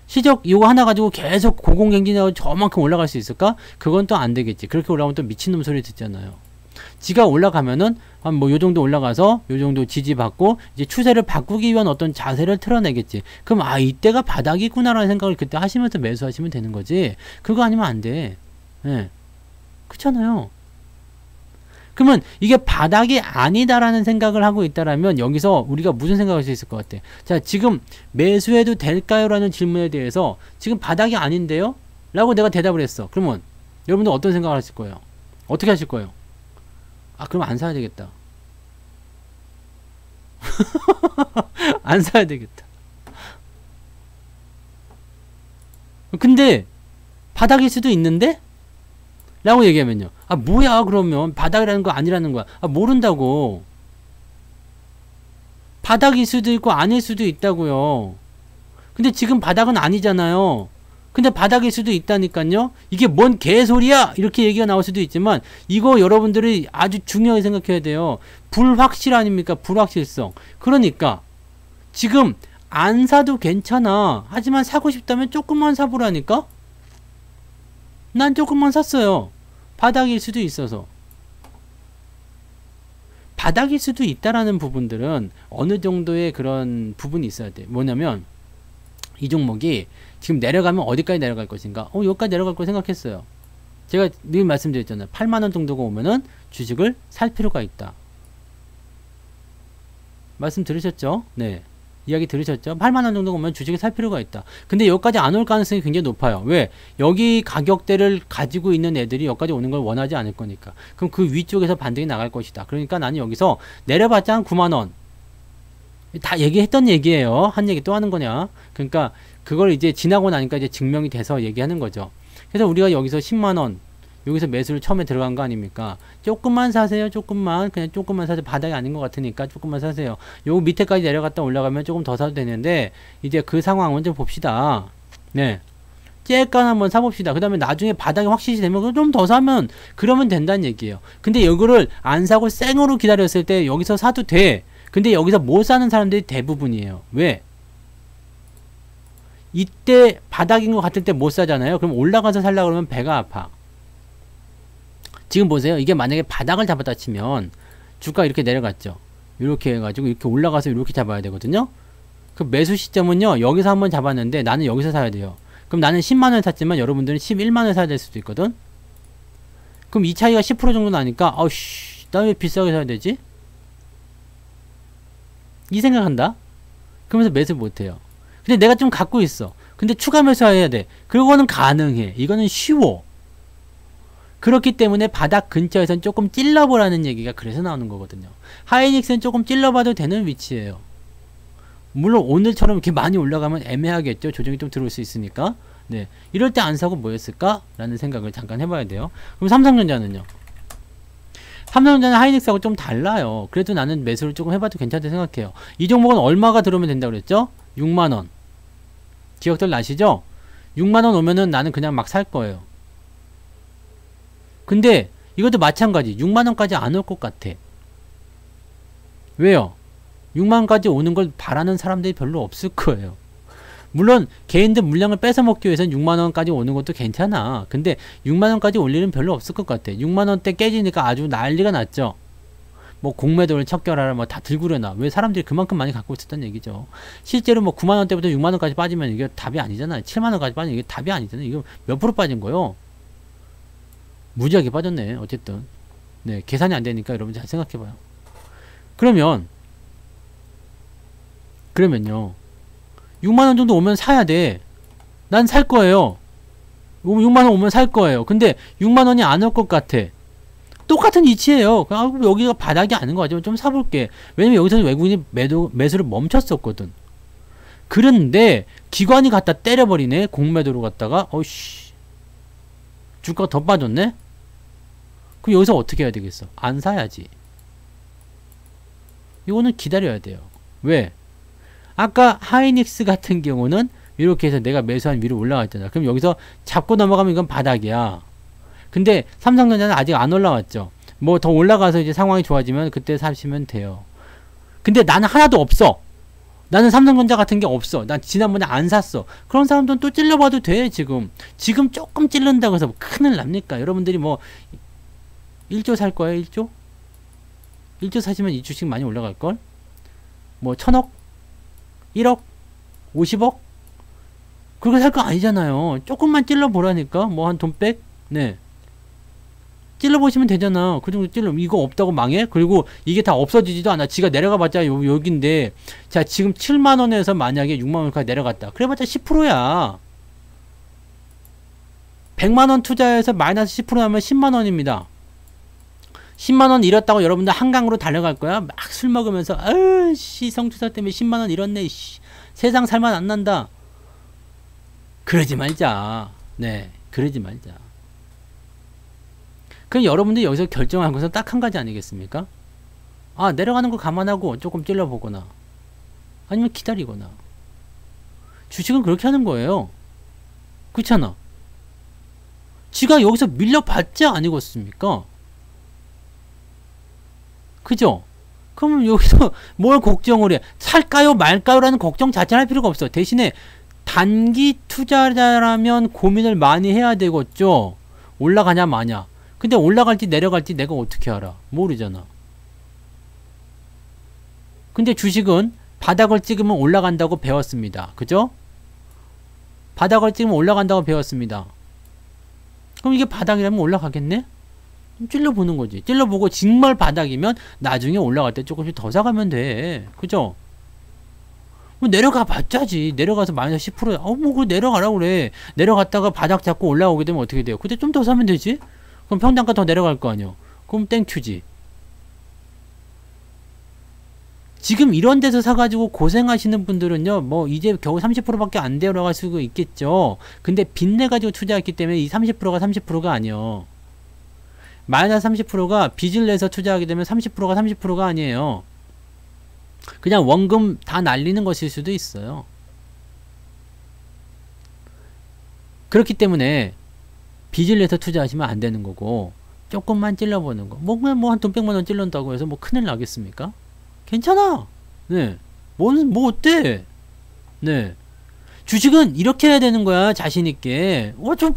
실적 이거 하나 가지고 계속 고공행진하고 저만큼 올라갈 수 있을까? 그건 또 안 되겠지. 그렇게 올라오면 또 미친놈 소리 듣잖아요. 지가 올라가면은 한 뭐 요 정도 올라가서 요 정도 지지받고 이제 추세를 바꾸기 위한 어떤 자세를 틀어내겠지. 그럼 아 이때가 바닥이구나라는 생각을 그때 하시면서 매수하시면 되는 거지. 그거 아니면 안 돼. 예. 그렇잖아요. 그러면 이게 바닥이 아니다라는 생각을 하고 있다라면 여기서 우리가 무슨 생각할 수 있을 것 같아? 자, 지금 매수해도 될까요? 라는 질문에 대해서 지금 바닥이 아닌데요? 라고 내가 대답을 했어. 그러면 여러분들 어떤 생각을 하실 거예요? 어떻게 하실 거예요? 아, 그럼 안 사야 되겠다. 안 사야 되겠다. 근데 바닥일 수도 있는데? 라고 얘기하면요. 아 뭐야 그러면 바닥이라는 거 아니라는 거야. 아 모른다고. 바닥일 수도 있고 아닐 수도 있다고요. 근데 지금 바닥은 아니잖아요. 근데 바닥일 수도 있다니까요. 이게 뭔 개소리야 이렇게 얘기가 나올 수도 있지만 이거 여러분들이 아주 중요하게 생각해야 돼요. 불확실 아닙니까? 불확실성. 그러니까 지금 안 사도 괜찮아. 하지만 사고 싶다면 조금만 사보라니까. 난 조금만 샀어요. 바닥일 수도 있어서. 바닥일 수도 있다라는 부분들은 어느 정도의 그런 부분이 있어야 돼. 뭐냐면 이 종목이 지금 내려가면 어디까지 내려갈 것인가? 여기까지 내려갈 거 생각했어요. 제가 늘 말씀드렸잖아요. 8만원 정도가 오면은 주식을 살 필요가 있다. 말씀 들으셨죠? 네. 이야기 들으셨죠? 8만원 정도 오면 주식을 살 필요가 있다. 근데 여기까지 안 올 가능성이 굉장히 높아요. 왜? 여기 가격대를 가지고 있는 애들이 여기까지 오는 걸 원하지 않을 거니까. 그럼 그 위쪽에서 반등이 나갈 것이다. 그러니까 나는 여기서 내려봤자 한 9만원. 다 얘기했던 얘기예요. 한 얘기 또 하는 거냐. 그러니까 그걸 이제 지나고 나니까 이제 증명이 돼서 얘기하는 거죠. 그래서 우리가 여기서 10만원 여기서 매수를 처음에 들어간 거 아닙니까? 조금만 사세요. 조금만. 그냥 조금만 사세요. 바닥이 아닌 것 같으니까 조금만 사세요. 요 밑에까지 내려갔다 올라가면 조금 더 사도 되는데 이제 그 상황은 좀 봅시다. 네. 쬐깐 한번 사봅시다. 그 다음에 나중에 바닥이 확실히 되면 좀 더 사면 그러면 된다는 얘기예요. 근데 이거를 안 사고 생으로 기다렸을 때 여기서 사도 돼. 근데 여기서 못 사는 사람들이 대부분이에요. 왜? 이때 바닥인 것 같을 때 못 사잖아요. 그럼 올라가서 살려고 그러면 배가 아파. 지금 보세요. 이게 만약에 바닥을 잡았다 치면 주가 이렇게 내려갔죠. 이렇게 해가지고 이렇게 올라가서 이렇게 잡아야 되거든요. 그 매수 시점은요. 여기서 한번 잡았는데 나는 여기서 사야 돼요. 그럼 나는 10만원 샀지만 여러분들은 11만원 사야 될 수도 있거든. 그럼 이 차이가 10% 정도 나니까 아우씨 나 왜 비싸게 사야 되지? 이 생각한다. 그러면서 매수 못해요. 근데 내가 좀 갖고 있어. 근데 추가 매수해야 돼. 그거는 가능해. 이거는 쉬워. 그렇기 때문에 바닥 근처에선 조금 찔러보라는 얘기가 그래서 나오는 거거든요. 하이닉스는 조금 찔러봐도 되는 위치예요. 물론 오늘처럼 이렇게 많이 올라가면 애매하겠죠. 조정이 좀 들어올 수 있으니까. 네, 이럴 때 안 사고 뭐였을까? 라는 생각을 잠깐 해봐야 돼요. 그럼 삼성전자는요? 삼성전자는 하이닉스하고 좀 달라요. 그래도 나는 매수를 조금 해봐도 괜찮다고 생각해요. 이 종목은 얼마가 들어오면 된다고 그랬죠? 6만원. 기억들 나시죠? 6만원 오면은 나는 그냥 막 살 거예요. 근데 이것도 마찬가지 6만원까지 안 올 것 같아. 왜요? 6만원까지 오는 걸 바라는 사람들이 별로 없을 거예요. 물론 개인들 물량을 뺏어 먹기 위해서는 6만원까지 오는 것도 괜찮아. 근데 6만원까지 올 일은 별로 없을 것 같아. 6만원대 깨지니까 아주 난리가 났죠. 뭐 공매도를 척결하라 뭐 다 들구려나. 왜 사람들이 그만큼 많이 갖고 있었다는 얘기죠. 실제로 뭐 9만원대부터 6만원까지 빠지면 이게 답이 아니잖아요. 7만원까지 빠지면 이게 답이 아니잖아요. 이거 몇 프로 빠진 거요? 무지하게 빠졌네. 어쨌든 네, 계산이 안 되니까 여러분 잘 생각해봐요. 그러면요 6만원 정도 오면 사야 돼. 난 살 거예요. 6만원 오면 살 거예요. 근데 6만원이 안 올 것 같아. 똑같은 이치예요. 여기가 바닥이 아닌 거 같지만 좀 사볼게. 왜냐면 여기서 외국인이 매수를 멈췄었거든. 그런데 기관이 갖다 때려버리네. 공매도로 갔다가 어이씨 주가가 더 빠졌네. 그럼 여기서 어떻게 해야 되겠어? 안 사야지. 이거는 기다려야 돼요. 왜? 아까 하이닉스 같은 경우는 이렇게 해서 내가 매수한 위로 올라갔잖아. 그럼 여기서 잡고 넘어가면 이건 바닥이야. 근데 삼성전자는 아직 안 올라왔죠. 뭐 더 올라가서 이제 상황이 좋아지면 그때 사시면 돼요. 근데 나는 하나도 없어. 나는 삼성전자 같은 게 없어. 난 지난번에 안 샀어. 그런 사람들은 또 찔러봐도 돼. 지금 조금 찔른다고 해서 뭐 큰일 납니까? 여러분들이 뭐 1조 살 거예요? 1조? 1조 사시면 이 주식 많이 올라갈걸? 뭐 1000억? 1억? 50억? 그렇게 살 거 아니잖아요. 조금만 찔러보라니까. 뭐 한 돈 백? 네. 찔러보시면 되잖아. 그 정도 이거 없다고 망해? 그리고 이게 다 없어지지도 않아. 지가 내려가 봤자 여긴데 자 지금 7만원에서 만약에 6만원까지 내려갔다. 그래봤자 10%야 100만원 투자해서 마이너스 10% 하면 10만원입니다 10만원 잃었다고 여러분들 한강으로 달려갈 거야? 막 술 먹으면서 아씨 성투사 때문에 10만원 잃었네. 씨. 세상 살만 안 난다. 그러지 말자. 네, 그러지 말자. 그럼 여러분들이 여기서 결정한 것은 딱 한 가지 아니겠습니까? 아, 내려가는 거 감안하고 조금 찔러보거나 아니면 기다리거나. 주식은 그렇게 하는 거예요. 그렇잖아. 지가 여기서 밀려봤지 아니겠습니까? 그죠? 그럼 여기서 뭘 걱정을 해? 살까요 말까요? 라는 걱정 자체는 할 필요가 없어. 대신에 단기 투자자라면 고민을 많이 해야 되겠죠? 올라가냐 마냐. 근데 올라갈지 내려갈지 내가 어떻게 알아? 모르잖아. 근데 주식은 바닥을 찍으면 올라간다고 배웠습니다. 그죠? 바닥을 찍으면 올라간다고 배웠습니다. 그럼 이게 바닥이라면 올라가겠네? 찔러보는 거지. 찔러보고 정말 바닥이면 나중에 올라갈 때 조금씩 더 사가면 돼. 그죠? 뭐 내려가 봤자지. 내려가서 마이너스 10%야. 뭐 그거 내려가라고 그래. 내려갔다가 바닥 잡고 올라오게 되면 어떻게 돼요? 그때 좀 더 사면 되지? 그럼 평단가 더 내려갈 거 아니야. 그럼 땡큐지. 지금 이런 데서 사가지고 고생하시는 분들은요, 뭐 이제 겨우 30%밖에 안 내려갈 수가 있겠죠. 근데 빚내가지고 투자했기 때문에 이 30%가 30%가 아니에요. 마이너스 30%가 빚을 내서 투자하게 되면 30%가 30%가 아니에요. 그냥 원금 다 날리는 것일 수도 있어요. 그렇기 때문에 빚을 내서 투자하시면 안 되는 거고, 조금만 찔러보는 거. 뭐 한 돈 100만원 찔른다고 해서 뭐 큰일 나겠습니까? 괜찮아. 네. 뭐 어때? 네. 주식은 이렇게 해야 되는 거야. 자신있게. 뭐 좀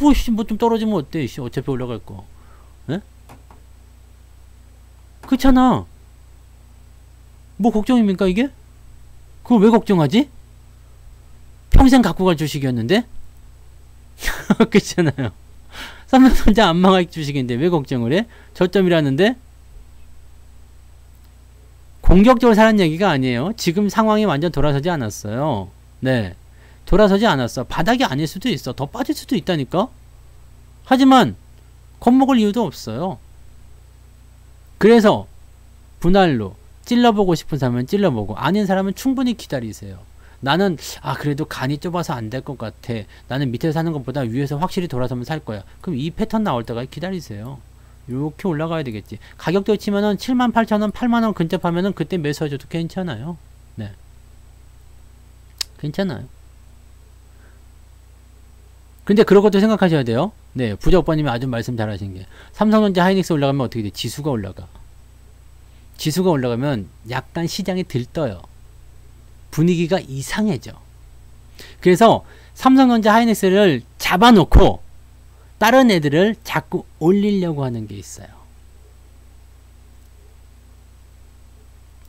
떨어지면 어때? 어차피 올라갈 거. 네? 그렇잖아. 뭐 걱정입니까 이게? 그걸 왜 걱정하지? 평생 갖고 갈 주식이었는데? 그렇잖아요. 삼성전자 안 망할 주식인데 왜 걱정을 해? 저점이라는데? 공격적으로 사는 얘기가 아니에요. 지금 상황이 완전 돌아서지 않았어요. 네. 돌아서지 않았어. 바닥이 아닐 수도 있어. 더 빠질 수도 있다니까? 하지만 겁먹을 이유도 없어요. 그래서 분할로 찔러보고 싶은 사람은 찔러보고 아닌 사람은 충분히 기다리세요. 나는 그래도 간이 좁아서 안 될 것 같아. 나는 밑에서 사는 것보다 위에서 확실히 돌아서면 살 거야. 그럼 이 패턴 나올 때까지 기다리세요. 이렇게 올라가야 되겠지. 가격도 치면은 78,000원, 8만원 근접하면은 그때 매수해줘도 괜찮아요. 네. 괜찮아요. 근데 그런 것도 생각하셔야 돼요. 네. 부자 오빠님이 아주 말씀 잘 하신 게. 삼성전자 하이닉스 올라가면 어떻게 돼? 지수가 올라가. 지수가 올라가면 약간 시장이 들떠요. 분위기가 이상해져. 그래서 삼성전자 하이닉스를 잡아놓고 다른 애들을 자꾸 올리려고 하는 게 있어요.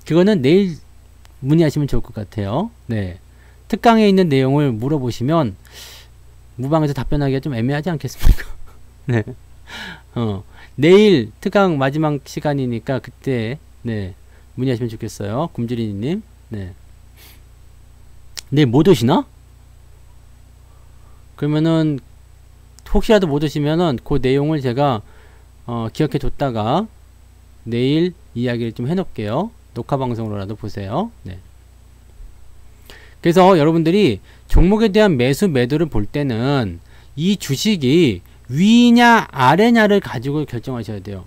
그거는 내일 문의하시면 좋을 것 같아요. 네. 특강에 있는 내용을 물어보시면 무방에서 답변하기가 좀 애매하지 않겠습니까? 네. 내일 특강 마지막 시간이니까 그때 네. 문의하시면 좋겠어요. 굶주리님. 네. 내일 못 오시나? 그러면은 혹시라도 못 오시면은 그 내용을 제가 기억해 뒀다가 내일 이야기를 좀 해놓을게요. 녹화 방송으로라도 보세요. 네. 그래서 여러분들이 종목에 대한 매수 매도를 볼 때는 이 주식이 위냐 아래냐를 가지고 결정하셔야 돼요.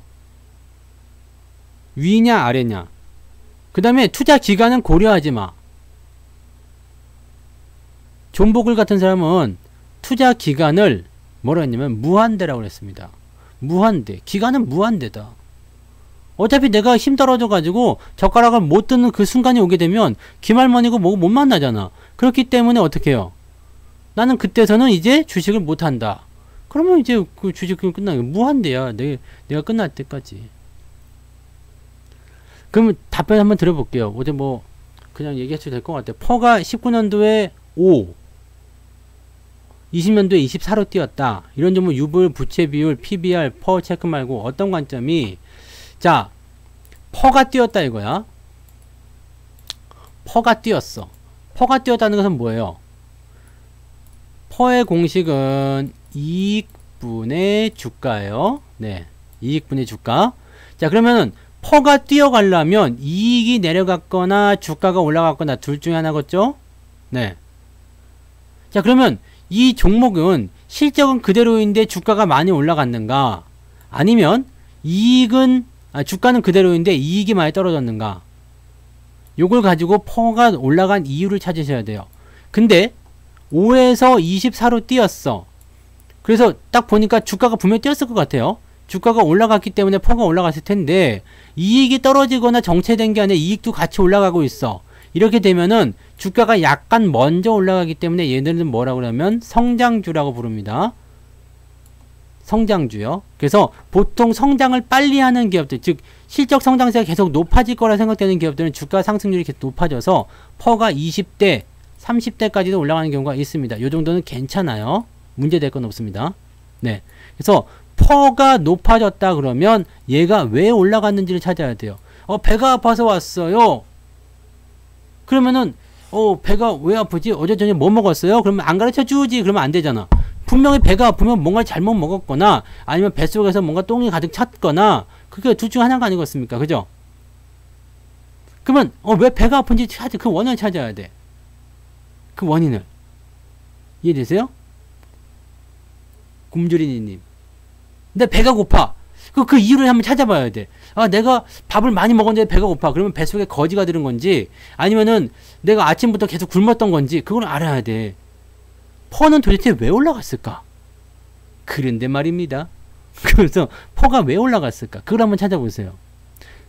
위냐 아래냐. 그 다음에 투자 기간은 고려하지 마. 존버글 같은 사람은 투자 기간을 뭐라 했냐면 무한대라고 그랬습니다. 무한대. 기간은 무한대다. 어차피 내가 힘 떨어져 가지고 젓가락을 못 드는 그 순간이 오게 되면 기말머니고 뭐고 못 만나잖아. 그렇기 때문에 어떻게 해요? 나는 그때서는 이제 주식을 못 한다. 그러면 이제 그 주식은 끝나요. 무한대야. 내가 끝날 때까지. 그럼 답변 한번 들어볼게요. 어제 뭐 그냥 얘기해도 될 것 같아요. 퍼가 19년도에 5, 20년도에 24로 뛰었다. 이런 점은 유불, 부채 비율, PBR, 퍼 체크 말고 어떤 관점이 자, 퍼가 뛰었다 이거야. 퍼가 뛰었어. 퍼가 뛰었다는 것은 뭐예요? 퍼의 공식은 이익분의 주가예요. 네, 이익분의 주가. 자, 그러면은 퍼가 뛰어가려면 이익이 내려갔거나 주가가 올라갔거나 둘 중에 하나겠죠? 네. 자, 그러면 이 종목은 실적은 그대로인데 주가가 많이 올라갔는가? 아니면 주가는 그대로인데 이익이 많이 떨어졌는가? 요걸 가지고 퍼가 올라간 이유를 찾으셔야 돼요. 근데 5에서 24로 뛰었어. 그래서 딱 보니까 주가가 분명히 뛰었을 것 같아요. 주가가 올라갔기 때문에 퍼가 올라갔을 텐데 이익이 떨어지거나 정체된 게 아니라 이익도 같이 올라가고 있어. 이렇게 되면은 주가가 약간 먼저 올라가기 때문에 얘네들은 뭐라고 그러면 성장주라고 부릅니다. 성장주요. 그래서 보통 성장을 빨리 하는 기업들, 즉 실적 성장세가 계속 높아질 거라 생각되는 기업들은 주가 상승률이 계속 높아져서 퍼가 20대, 30대까지도 올라가는 경우가 있습니다. 이 정도는 괜찮아요. 문제될 건 없습니다. 네. 그래서 퍼가 높아졌다 그러면 얘가 왜 올라갔는지를 찾아야 돼요. 배가 아파서 왔어요. 그러면은 배가 왜 아프지? 어제 저녁에 뭐 먹었어요? 그러면 안 가르쳐 주지. 그러면 안 되잖아. 분명히 배가 아프면 뭔가 잘못 먹었거나 아니면 뱃속에서 뭔가 똥이 가득 찼거나 그게 둘 중 하나가 아니겠습니까? 그죠? 그러면 왜 배가 아픈지 그 원인을 찾아야 돼. 그 원인을. 이해되세요? 굶주리니님. 근데 배가 고파. 그 이유를 한번 찾아봐야 돼. 내가 밥을 많이 먹었는데 배가 고파. 그러면 뱃속에 거지가 들은 건지 아니면은 내가 아침부터 계속 굶었던 건지 그걸 알아야 돼. 퍼는 도대체 왜 올라갔을까? 그런데 말입니다. 그래서 퍼가 왜 올라갔을까? 그걸 한번 찾아보세요.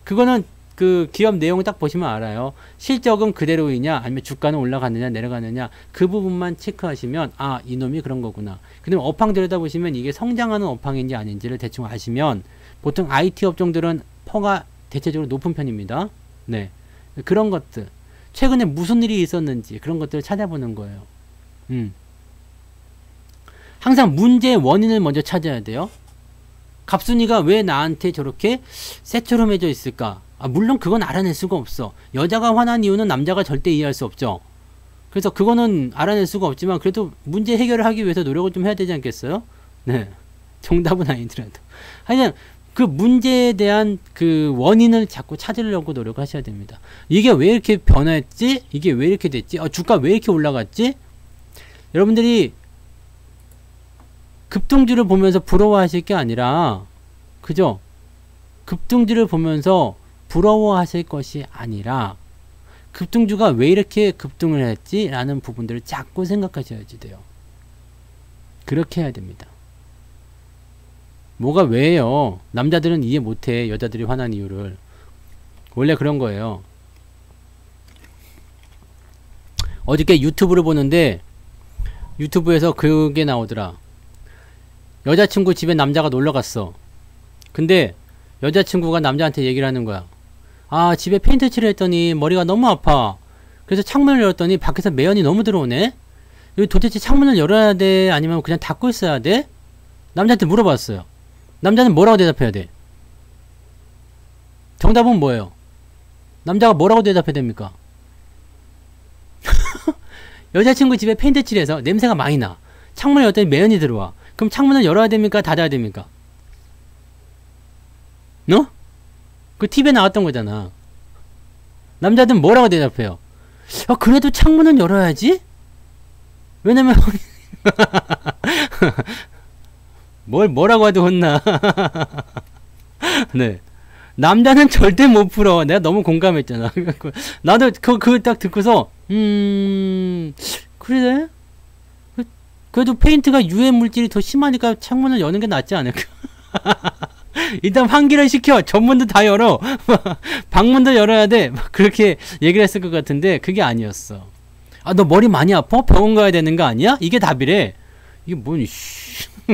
그거는 그 기업 내용을 딱 보시면 알아요. 실적은 그대로이냐 아니면 주가는 올라갔느냐 내려갔느냐 그 부분만 체크하시면 이놈이 그런 거구나. 근데 업황 들여다보시면 이게 성장하는 업황인지 아닌지를 대충 아시면 보통 IT 업종들은 퍼가 대체적으로 높은 편입니다. 네, 그런 것들 최근에 무슨 일이 있었는지 그런 것들을 찾아보는 거예요. 항상 문제의 원인을 먼저 찾아야 돼요. 갑순이가 왜 나한테 저렇게 새처럼해져 있을까? 물론 그건 알아낼 수가 없어. 여자가 화난 이유는 남자가 절대 이해할 수 없죠. 그래서 그거는 알아낼 수가 없지만 그래도 문제 해결을 하기 위해서 노력을 좀 해야 되지 않겠어요? 네, 정답은 아니더라도 하여튼 그 문제에 대한 그 원인을 자꾸 찾으려고 노력하셔야 됩니다. 이게 왜 이렇게 변했지? 이게 왜 이렇게 됐지? 주가 왜 이렇게 올라갔지? 여러분들이 급등주를 보면서 부러워하실 게 아니라, 그죠? 급등주를 보면서 부러워하실 것이 아니라 급등주가 왜 이렇게 급등을 했지? 라는 부분들을 자꾸 생각하셔야지 돼요. 그렇게 해야 됩니다. 뭐가 왜요? 남자들은 이해 못해. 여자들이 화난 이유를. 원래 그런 거예요. 어저께 유튜브를 보는데 유튜브에서 그게 나오더라. 여자친구 집에 남자가 놀러갔어. 근데 여자친구가 남자한테 얘기를 하는 거야. 집에 페인트 칠을 했더니 머리가 너무 아파. 그래서 창문을 열었더니 밖에서 매연이 너무 들어오네. 여기 도대체 창문을 열어야 돼? 아니면 그냥 닫고 있어야 돼? 남자한테 물어봤어요. 남자는 뭐라고 대답해야 돼? 정답은 뭐예요? 남자가 뭐라고 대답해야 됩니까? 여자친구 집에 페인트 칠해서 냄새가 많이 나. 창문에 어떤 매연이 들어와. 그럼 창문을 열어야 됩니까? 닫아야 됩니까? 너? 그 TV에 나왔던 거잖아. 남자들은 뭐라고 대답해요? 그래도 창문은 열어야지? 왜냐면 뭐라고 해도 혼나. 네. 남자는 절대 못 풀어. 내가 너무 공감했잖아. 나도 그거 딱 듣고서 그래? 그래도 페인트가 유해 물질이 더 심하니까 창문을 여는 게 낫지 않을까? 일단 환기를 시켜. 전문도 다 열어. 방문도 열어야 돼. 그렇게 얘기를 했을 것 같은데 그게 아니었어. 너 머리 많이 아파? 병원 가야 되는 거 아니야? 이게 답이래. 이게 뭔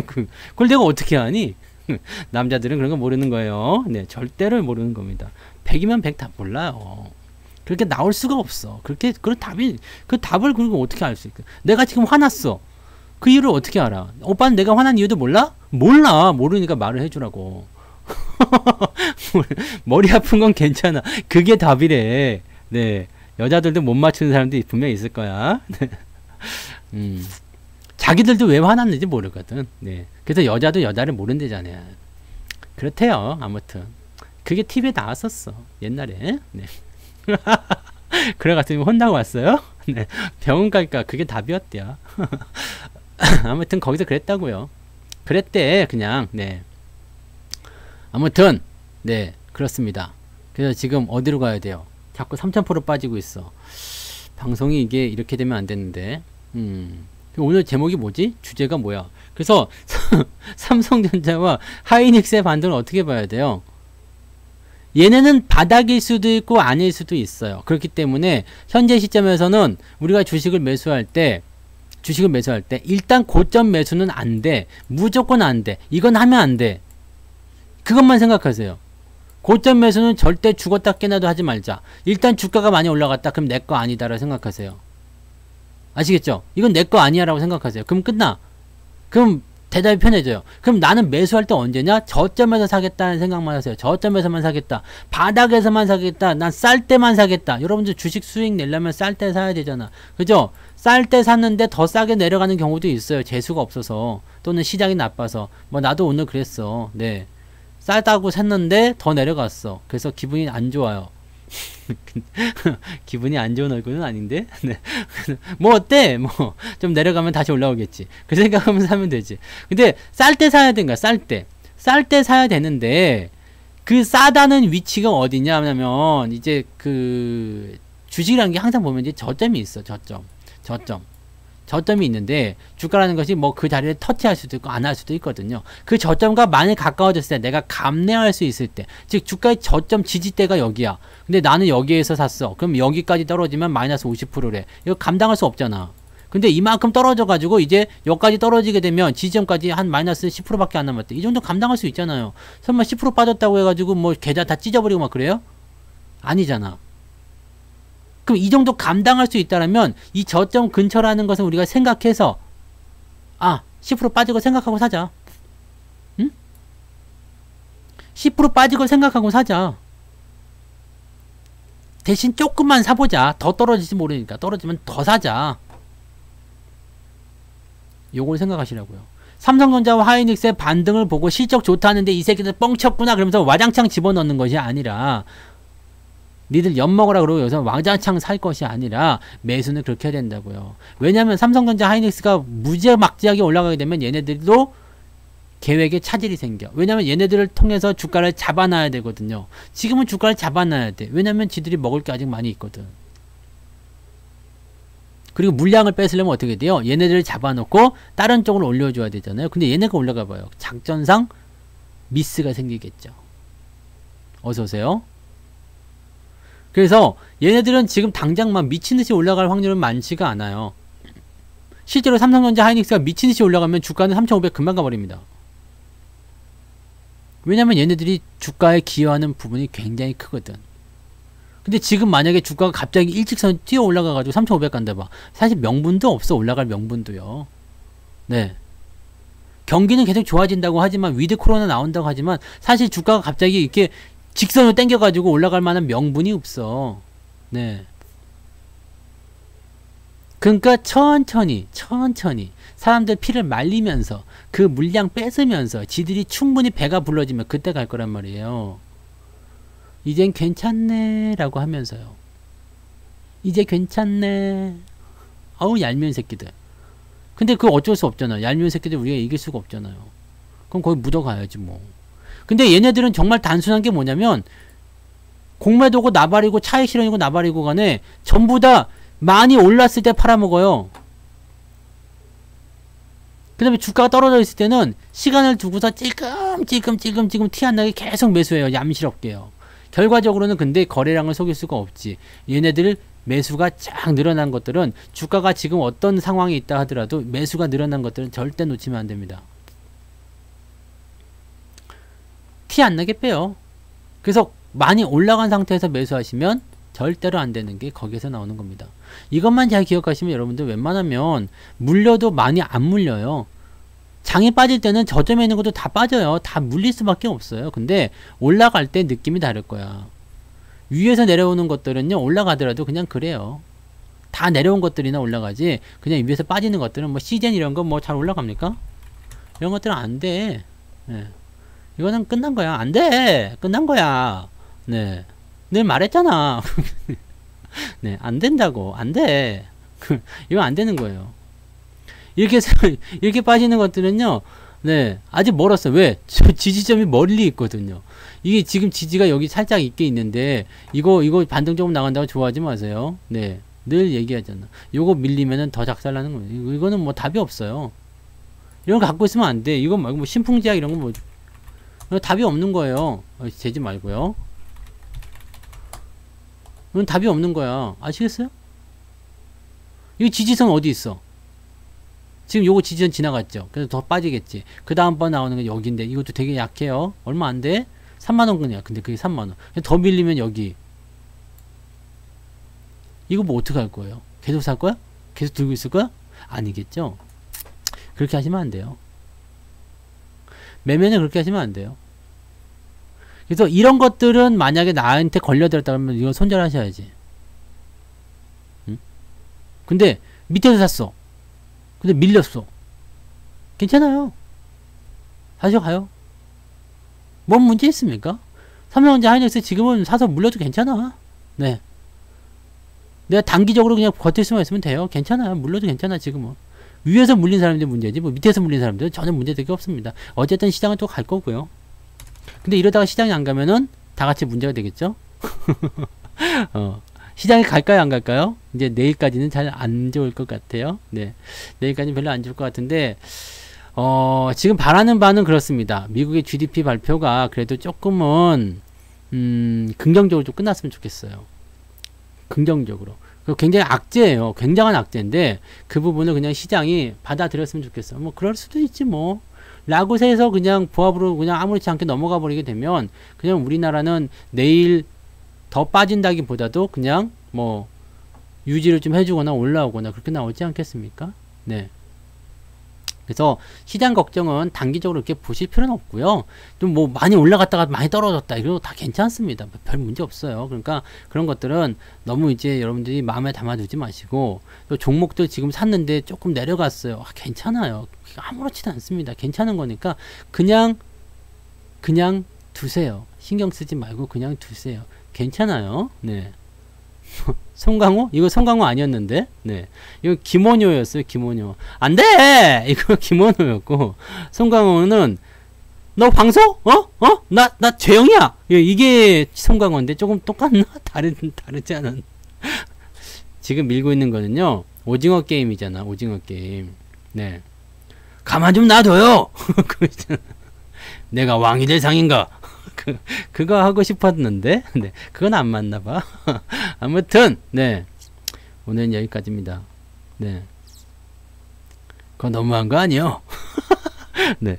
그걸 내가 어떻게 하니? 남자들은 그런 거 모르는 거예요. 네, 절대로 모르는 겁니다. 100이면 100 다 몰라요. 그렇게 나올 수가 없어. 그 답을 그리고 어떻게 알 수 있까? 내가 지금 화났어. 그 이유를 어떻게 알아? 오빠는 내가 화난 이유도 몰라? 몰라. 모르니까 말을 해주라고. 머리 아픈 건 괜찮아. 그게 답이래. 네. 여자들도 못 맞추는 사람들이 분명히 있을 거야. 자기들도 왜 화났는지 모르거든. 네. 그래서 여자도 여자를 모른대잖아요. 그렇대요. 아무튼. 그게 TV에 나왔었어. 옛날에. 네. 그래가지고 혼나고 왔어요. 네. 병원 갈까? 그게 답이었대요. 아무튼 거기서 그랬다고요. 그랬대. 그냥. 네. 아무튼 네. 그렇습니다. 그래서 지금 어디로 가야 돼요? 자꾸 3000% 빠지고 있어. 방송이 이게 이렇게 되면 안 되는데. 오늘 제목이 뭐지? 주제가 뭐야? 그래서 삼성전자와 하이닉스의 반등을 어떻게 봐야 돼요? 얘네는 바닥일 수도 있고 아닐 수도 있어요. 그렇기 때문에 현재 시점에서는 우리가 주식을 매수할 때 일단 고점 매수는 안 돼. 무조건 안 돼. 이건 하면 안 돼. 그것만 생각하세요. 고점 매수는 절대 죽었다 깨나도 하지 말자. 일단 주가가 많이 올라갔다. 그럼 내 거 아니다라고 생각하세요. 아시겠죠? 이건 내 거 아니야 라고 생각하세요. 그럼 끝나. 그럼 대답이 편해져요. 그럼 나는 매수할 때 언제냐? 저점에서 사겠다는 생각만 하세요. 저점에서만 사겠다. 바닥에서만 사겠다. 난 쌀 때만 사겠다. 여러분들 주식 수익 내려면 쌀 때 사야 되잖아. 그죠? 쌀 때 샀는데 더 싸게 내려가는 경우도 있어요. 재수가 없어서. 또는 시장이 나빠서. 나도 오늘 그랬어. 네. 싸다고 샀는데 더 내려갔어. 그래서 기분이 안 좋아요. 기분이 안 좋은 얼굴은 아닌데. 네. 어때? 좀 내려가면 다시 올라오겠지. 그 생각하면서 사면 되지. 근데 쌀 때 사야 된가? 쌀 때 사야 되는데 그 싸다는 위치가 어디냐 하면 이제 그 주식이라는 게 항상 보면 이제 저점이 있어. 저점이 있는데 주가라는 것이 그 자리를 터치할 수도 있고 안 할 수도 있거든요. 그 저점과 많이 가까워졌을 때 내가 감내할 수 있을 때, 즉 주가의 저점 지지대가 여기야. 근데 나는 여기에서 샀어. 그럼 여기까지 떨어지면 마이너스 50%래. 이거 감당할 수 없잖아. 근데 이만큼 떨어져 가지고 이제 여기까지 떨어지게 되면 지지점까지 한 마이너스 10%밖에 안 남았대. 이 정도 감당할 수 있잖아요. 설마 10% 빠졌다고 해가지고 계좌 다 찢어버리고 막 그래요? 아니잖아. 그럼 이 정도 감당할 수 있다면 이 저점 근처라는 것을 우리가 생각해서 10% 빠지고 생각하고 사자. 응? 10% 빠지고 생각하고 사자. 대신 조금만 사보자. 더 떨어질지 모르니까. 떨어지면 더 사자. 요걸 생각하시라고요. 삼성전자와 하이닉스의 반등을 보고 실적 좋다는데 이 새끼들 뻥쳤구나 그러면서 와장창 집어넣는 것이 아니라, 니들 엿먹으라 그러고 여기서 왕자창 살 것이 아니라 매수는 그렇게 해야 된다고요. 왜냐면 삼성전자 하이닉스가 무지막지하게 올라가게 되면 얘네들도 계획에 차질이 생겨. 왜냐면 얘네들을 통해서 주가를 잡아놔야 되거든요. 지금은 주가를 잡아놔야 돼. 왜냐면 지들이 먹을 게 아직 많이 있거든. 그리고 물량을 뺏으려면 어떻게 돼요? 얘네들을 잡아놓고 다른 쪽으로 올려줘야 되잖아요. 근데 얘네가 올라가 봐요. 작전상 미스가 생기겠죠. 어서오세요. 그래서 얘네들은 지금 당장 막 미친듯이 올라갈 확률은 많지가 않아요. 실제로 삼성전자 하이닉스가 미친듯이 올라가면 주가는 3,500 금방 가버립니다. 왜냐면 얘네들이 주가에 기여하는 부분이 굉장히 크거든. 근데 지금 만약에 주가가 갑자기 일직선 뛰어 올라가가지고 3,500 간다 봐. 사실 명분도 없어. 올라갈 명분도요. 네. 경기는 계속 좋아진다고 하지만, 위드 코로나 나온다고 하지만, 사실 주가가 갑자기 이렇게 직선으로 당겨가지고 올라갈 만한 명분이 없어. 네. 그러니까 천천히 사람들 피를 말리면서 그 물량 뺏으면서 지들이 충분히 배가 불러지면 그때 갈 거란 말이에요. 이젠 괜찮네 라고 하면서요. 이제 괜찮네. 아우 얄미운 새끼들. 근데 그거 어쩔 수 없잖아. 얄미운 새끼들 우리가 이길 수가 없잖아요. 그럼 거기 묻어가야지 뭐. 근데 얘네들은 정말 단순한 게 뭐냐면 공매도고 나발이고 차익 실현이고 나발이고 간에 전부 다 많이 올랐을 때 팔아먹어요. 그 다음에 주가가 떨어져 있을 때는 시간을 두고서 찔끔 티 안 나게 계속 매수해요. 얌시럽게요. 결과적으로는 근데 거래량을 속일 수가 없지. 얘네들 매수가 쫙 늘어난 것들은 주가가 지금 어떤 상황이 있다 하더라도 매수가 늘어난 것들은 절대 놓치면 안 됩니다. 티 안 나게 빼요. 그래서 많이 올라간 상태에서 매수하시면 절대로 안 되는 게 거기에서 나오는 겁니다. 이것만 잘 기억하시면 여러분들 웬만하면 물려도 많이 안 물려요. 장이 빠질 때는 저점에 있는 것도 다 빠져요. 다 물릴 수밖에 없어요. 근데 올라갈 때 느낌이 다를 거야. 위에서 내려오는 것들은요 올라가더라도 그냥 그래요. 다 내려온 것들이나 올라가지 그냥 위에서 빠지는 것들은 뭐 시젠 이런 거 뭐 잘 올라갑니까? 이런 것들은 안 돼. 네. 이거는 끝난 거야. 안 돼. 끝난 거야. 네. 늘 말했잖아. 네, 안 된다고. 안 돼. 이거 안 되는 거예요. 이렇게 빠지는 것들은요, 네, 아직 멀었어. 왜? 지지점이 멀리 있거든요. 이게 지금 지지가 여기 살짝 있게 있는데, 이거 반등조금 나간다고 좋아하지 마세요. 네. 늘 얘기하잖아. 요거 밀리면은 더 작살나는 거예요. 이거는 뭐 답이 없어요. 이런 거 갖고 있으면 안 돼. 이거 말고 뭐 신풍제약 이런 거 뭐, 답이 없는 거예요. 재지 말고요. 이건 답이 없는 거야. 아시겠어요? 이 지지선 어디 있어? 지금 요거 지지선 지나갔죠. 그래서 더 빠지겠지. 그 다음번 나오는 게 여기인데 이것도 되게 약해요. 얼마 안 돼? 3만원 그냥. 근데 그게 3만원. 더 밀리면 여기. 이거 뭐 어떻게 할 거예요? 계속 살 거야? 계속 들고 있을 거야? 아니겠죠? 그렇게 하시면 안 돼요. 매매는 그렇게 하시면 안 돼요. 그래서 이런 것들은 만약에 나한테 걸려들었다 그러면 이건 손절하셔야지. 응? 근데 밑에서 샀어. 근데 밀렸어. 괜찮아요. 가져가요. 뭔 문제 있습니까? 삼성전자 하이닉스 지금은 사서 물려도 괜찮아. 네. 내가 단기적으로 그냥 버틸 수만 있으면 돼요. 괜찮아요. 물려도 괜찮아 지금은. 위에서 물린 사람들 문제지 뭐 밑에서 물린 사람들은 전혀 문제될 게 없습니다. 어쨌든 시장은 또 갈 거고요. 근데 이러다가 시장이 안 가면은 다 같이 문제가 되겠죠? 시장이 갈까요? 안 갈까요? 이제 내일까지는 잘 안 좋을 것 같아요. 네. 내일까지는 별로 안 좋을 것 같은데, 지금 바라는 바는 그렇습니다. 미국의 GDP 발표가 그래도 조금은, 긍정적으로 좀 끝났으면 좋겠어요. 긍정적으로. 굉장히 악재예요. 굉장한 악재인데, 그 부분을 그냥 시장이 받아들였으면 좋겠어요. 뭐, 그럴 수도 있지, 뭐. 라고 해서 그냥 보합으로 그냥 아무렇지 않게 넘어가 버리게 되면 그냥 우리나라는 내일 더 빠진다기보다도 그냥 뭐 유지를 좀 해주거나 올라오거나 그렇게 나오지 않겠습니까? 네. 그래서 시장 걱정은 단기적으로 이렇게 보실 필요는 없고요. 좀 뭐 많이 올라갔다가 많이 떨어졌다 이거 다 괜찮습니다. 별 문제 없어요. 그러니까 그런 것들은 너무 이제 여러분들이 마음에 담아두지 마시고 또 종목들 지금 샀는데 조금 내려갔어요. 괜찮아요. 아무렇지도 않습니다. 괜찮은 거니까 그냥 두세요. 신경 쓰지 말고 그냥 두세요. 괜찮아요. 네. 송강호? 이거 송강호 아니었는데? 네. 이거 김원효였어요, 김원효. 안 돼! 이거 김원효였고, 송강호는, 너 방송? 나 재영이야! 이게 송강호인데, 조금 똑같나? 다르지 않은. 지금 밀고 있는 거는요, 오징어 게임이잖아, 오징어 게임. 네. 가만 좀 놔둬요! 내가 왕이 될 상인가? 그거 하고 싶었는데, 네, 그건 안 맞나봐. 아무튼, 네, 오늘은 여기까지입니다. 네, 그건 너무한 거 아니요? 네,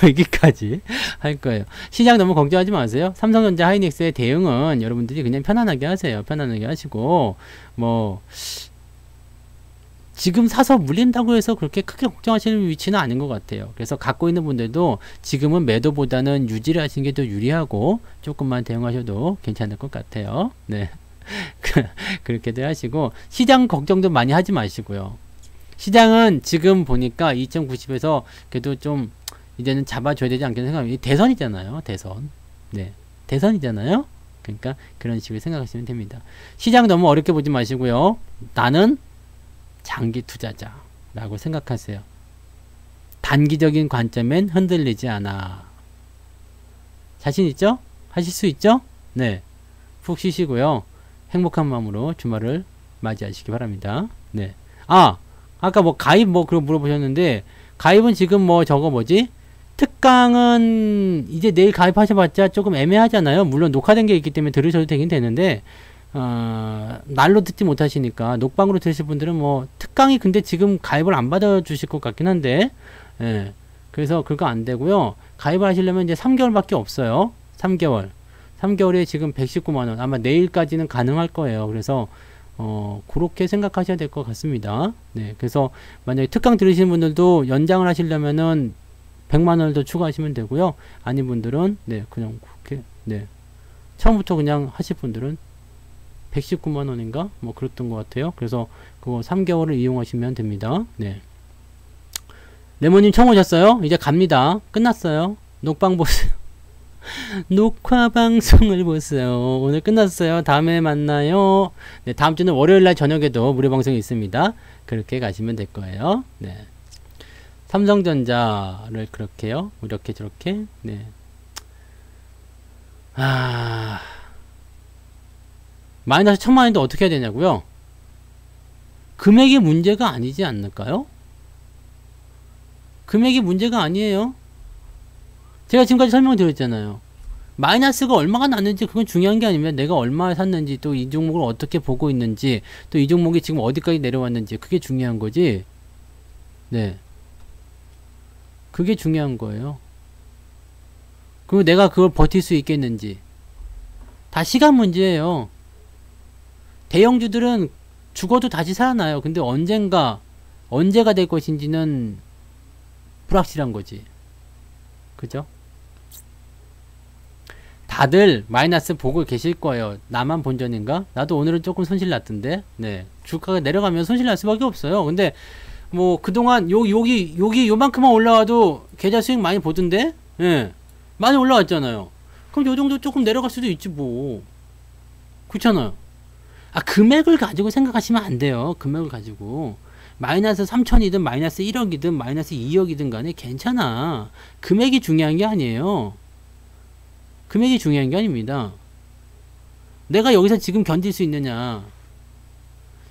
여기까지 할 거예요. 시장 너무 걱정하지 마세요. 삼성전자 하이닉스의 대응은 여러분들이 그냥 편안하게 하세요. 편안하게 하시고, 뭐, 지금 사서 물린다고 해서 그렇게 크게 걱정하시는 위치는 아닌 것 같아요. 그래서 갖고 있는 분들도 지금은 매도보다는 유지를 하시는 게 더 유리하고 조금만 대응하셔도 괜찮을 것 같아요. 네. 그렇게들 하시고 시장 걱정도 많이 하지 마시고요. 시장은 지금 보니까 2090에서 그래도 좀 이제는 잡아줘야 되지 않겠나 생각합니다. 대선이잖아요. 대선. 네. 대선이잖아요. 그러니까 그런 식으로 생각하시면 됩니다. 시장 너무 어렵게 보지 마시고요. 나는 장기 투자자라고 생각하세요. 단기적인 관점엔 흔들리지 않아. 자신 있죠? 하실 수 있죠? 네. 푹 쉬시고요. 행복한 마음으로 주말을 맞이하시기 바랍니다. 네. 아까 뭐 가입 뭐 그런 물어보셨는데, 가입은 지금 뭐 저거 뭐지? 특강은 이제 내일 가입하셔봤자 조금 애매하잖아요. 물론 녹화된 게 있기 때문에 들으셔도 되긴 되는데, 날로 듣지 못하시니까 녹방으로 들으실 분들은 뭐 특강이 근데 지금 가입을 안 받아주실 것 같긴 한데, 예. 그래서 그거 안 되고요. 가입을 하시려면 이제 3개월밖에 없어요. 3개월에 지금 119만원. 아마 내일까지는 가능할 거예요. 그래서 그렇게 생각하셔야 될 것 같습니다. 네. 그래서 만약에 특강 들으시는 분들도 연장을 하시려면은 100만원을 더 추가하시면 되고요. 아닌 분들은 네, 그냥 그렇게 네. 처음부터 그냥 하실 분들은 119만원인가? 뭐 그랬던 것 같아요. 그래서 그거 3개월을 이용하시면 됩니다. 네. 레모님 처음 오셨어요? 이제 갑니다. 끝났어요. 녹방 보세요. 녹화 방송을 보세요. 오늘 끝났어요. 다음에 만나요. 네, 다음 주는 월요일날 저녁에도 무료 방송이 있습니다. 그렇게 가시면 될 거예요. 네. 삼성전자를 그렇게요. 이렇게 저렇게. 네. 마이너스 1000만원인데 어떻게 해야 되냐고요? 금액이 문제가 아니지 않을까요? 금액이 문제가 아니에요. 제가 지금까지 설명드렸잖아요. 마이너스가 얼마가 났는지 그건 중요한 게 아니면 내가 얼마 샀는지, 또 이 종목을 어떻게 보고 있는지, 또 이 종목이 지금 어디까지 내려왔는지, 그게 중요한 거지. 네. 그게 중요한 거예요. 그리고 내가 그걸 버틸 수 있겠는지. 다 시간 문제예요. 대형주들은 죽어도 다시 살아나요. 근데 언제가 될 것인지는 불확실한 거지. 그죠? 다들 마이너스 보고 계실 거예요. 나만 본전인가? 나도 오늘은 조금 손실 났던데. 네. 주가가 내려가면 손실 날 수밖에 없어요. 근데 뭐 그동안 여기 요만큼만 올라와도 계좌 수익 많이 보던데? 예. 많이 올라왔잖아요. 그럼 요 정도 조금 내려갈 수도 있지 뭐. 그렇잖아요. 금액을 가지고 생각하시면 안 돼요. 금액을 가지고. 마이너스 3천이든 마이너스 1억이든 마이너스 2억이든 간에 괜찮아. 금액이 중요한 게 아니에요. 금액이 중요한 게 아닙니다. 내가 여기서 지금 견딜 수 있느냐.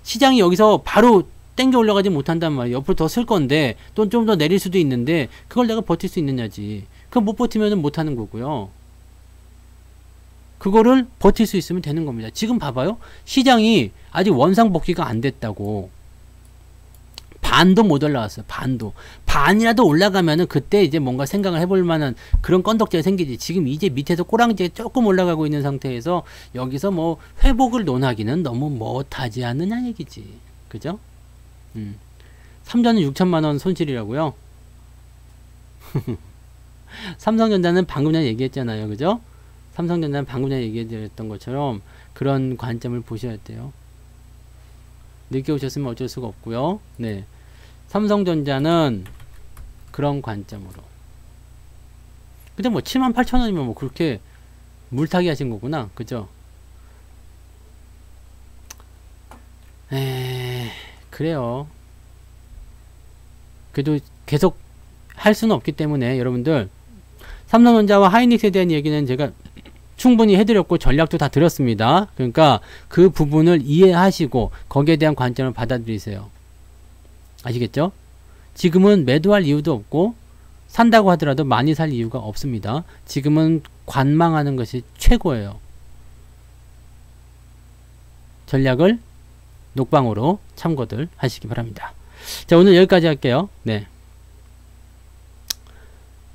시장이 여기서 바로 땡겨 올라가지 못한단 말이에요. 옆으로 더 쓸 건데 또 좀 더 내릴 수도 있는데 그걸 내가 버틸 수 있느냐지. 그거 못 버티면 못하는 거고요. 그거를 버틸 수 있으면 되는 겁니다. 지금 봐봐요. 시장이 아직 원상복귀가 안 됐다고. 반도 못 올라왔어요. 반이라도 올라가면은 그때 이제 뭔가 생각을 해볼 만한 그런 건덕지가 생기지. 지금 이제 밑에서 꼬랑지에 조금 올라가고 있는 상태에서 여기서 뭐 회복을 논하기는 너무 못하지 않느냐 얘기지. 그죠? 삼전은 6천만원 손실이라고요? 삼성전자는 방금 전에 얘기했잖아요. 그죠? 삼성전자는 방금 전에 얘기했던 것처럼 그런 관점을 보셔야 돼요. 늦게 오셨으면 어쩔 수가 없고요. 네. 삼성전자는 그런 관점으로. 근데 뭐 78,000원이면 뭐 그렇게 물타기 하신 거구나. 그죠? 그래요. 그래도 계속 할 수는 없기 때문에 여러분들 삼성전자와 하이닉스에 대한 얘기는 제가 충분히 해드렸고 전략도 다 드렸습니다. 그러니까 그 부분을 이해하시고 거기에 대한 관점을 받아들이세요. 아시겠죠? 지금은 매도할 이유도 없고 산다고 하더라도 많이 살 이유가 없습니다. 지금은 관망하는 것이 최고예요. 전략을 녹방으로 참고들 하시기 바랍니다. 자, 오늘 여기까지 할게요. 네.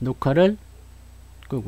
녹화를 끄고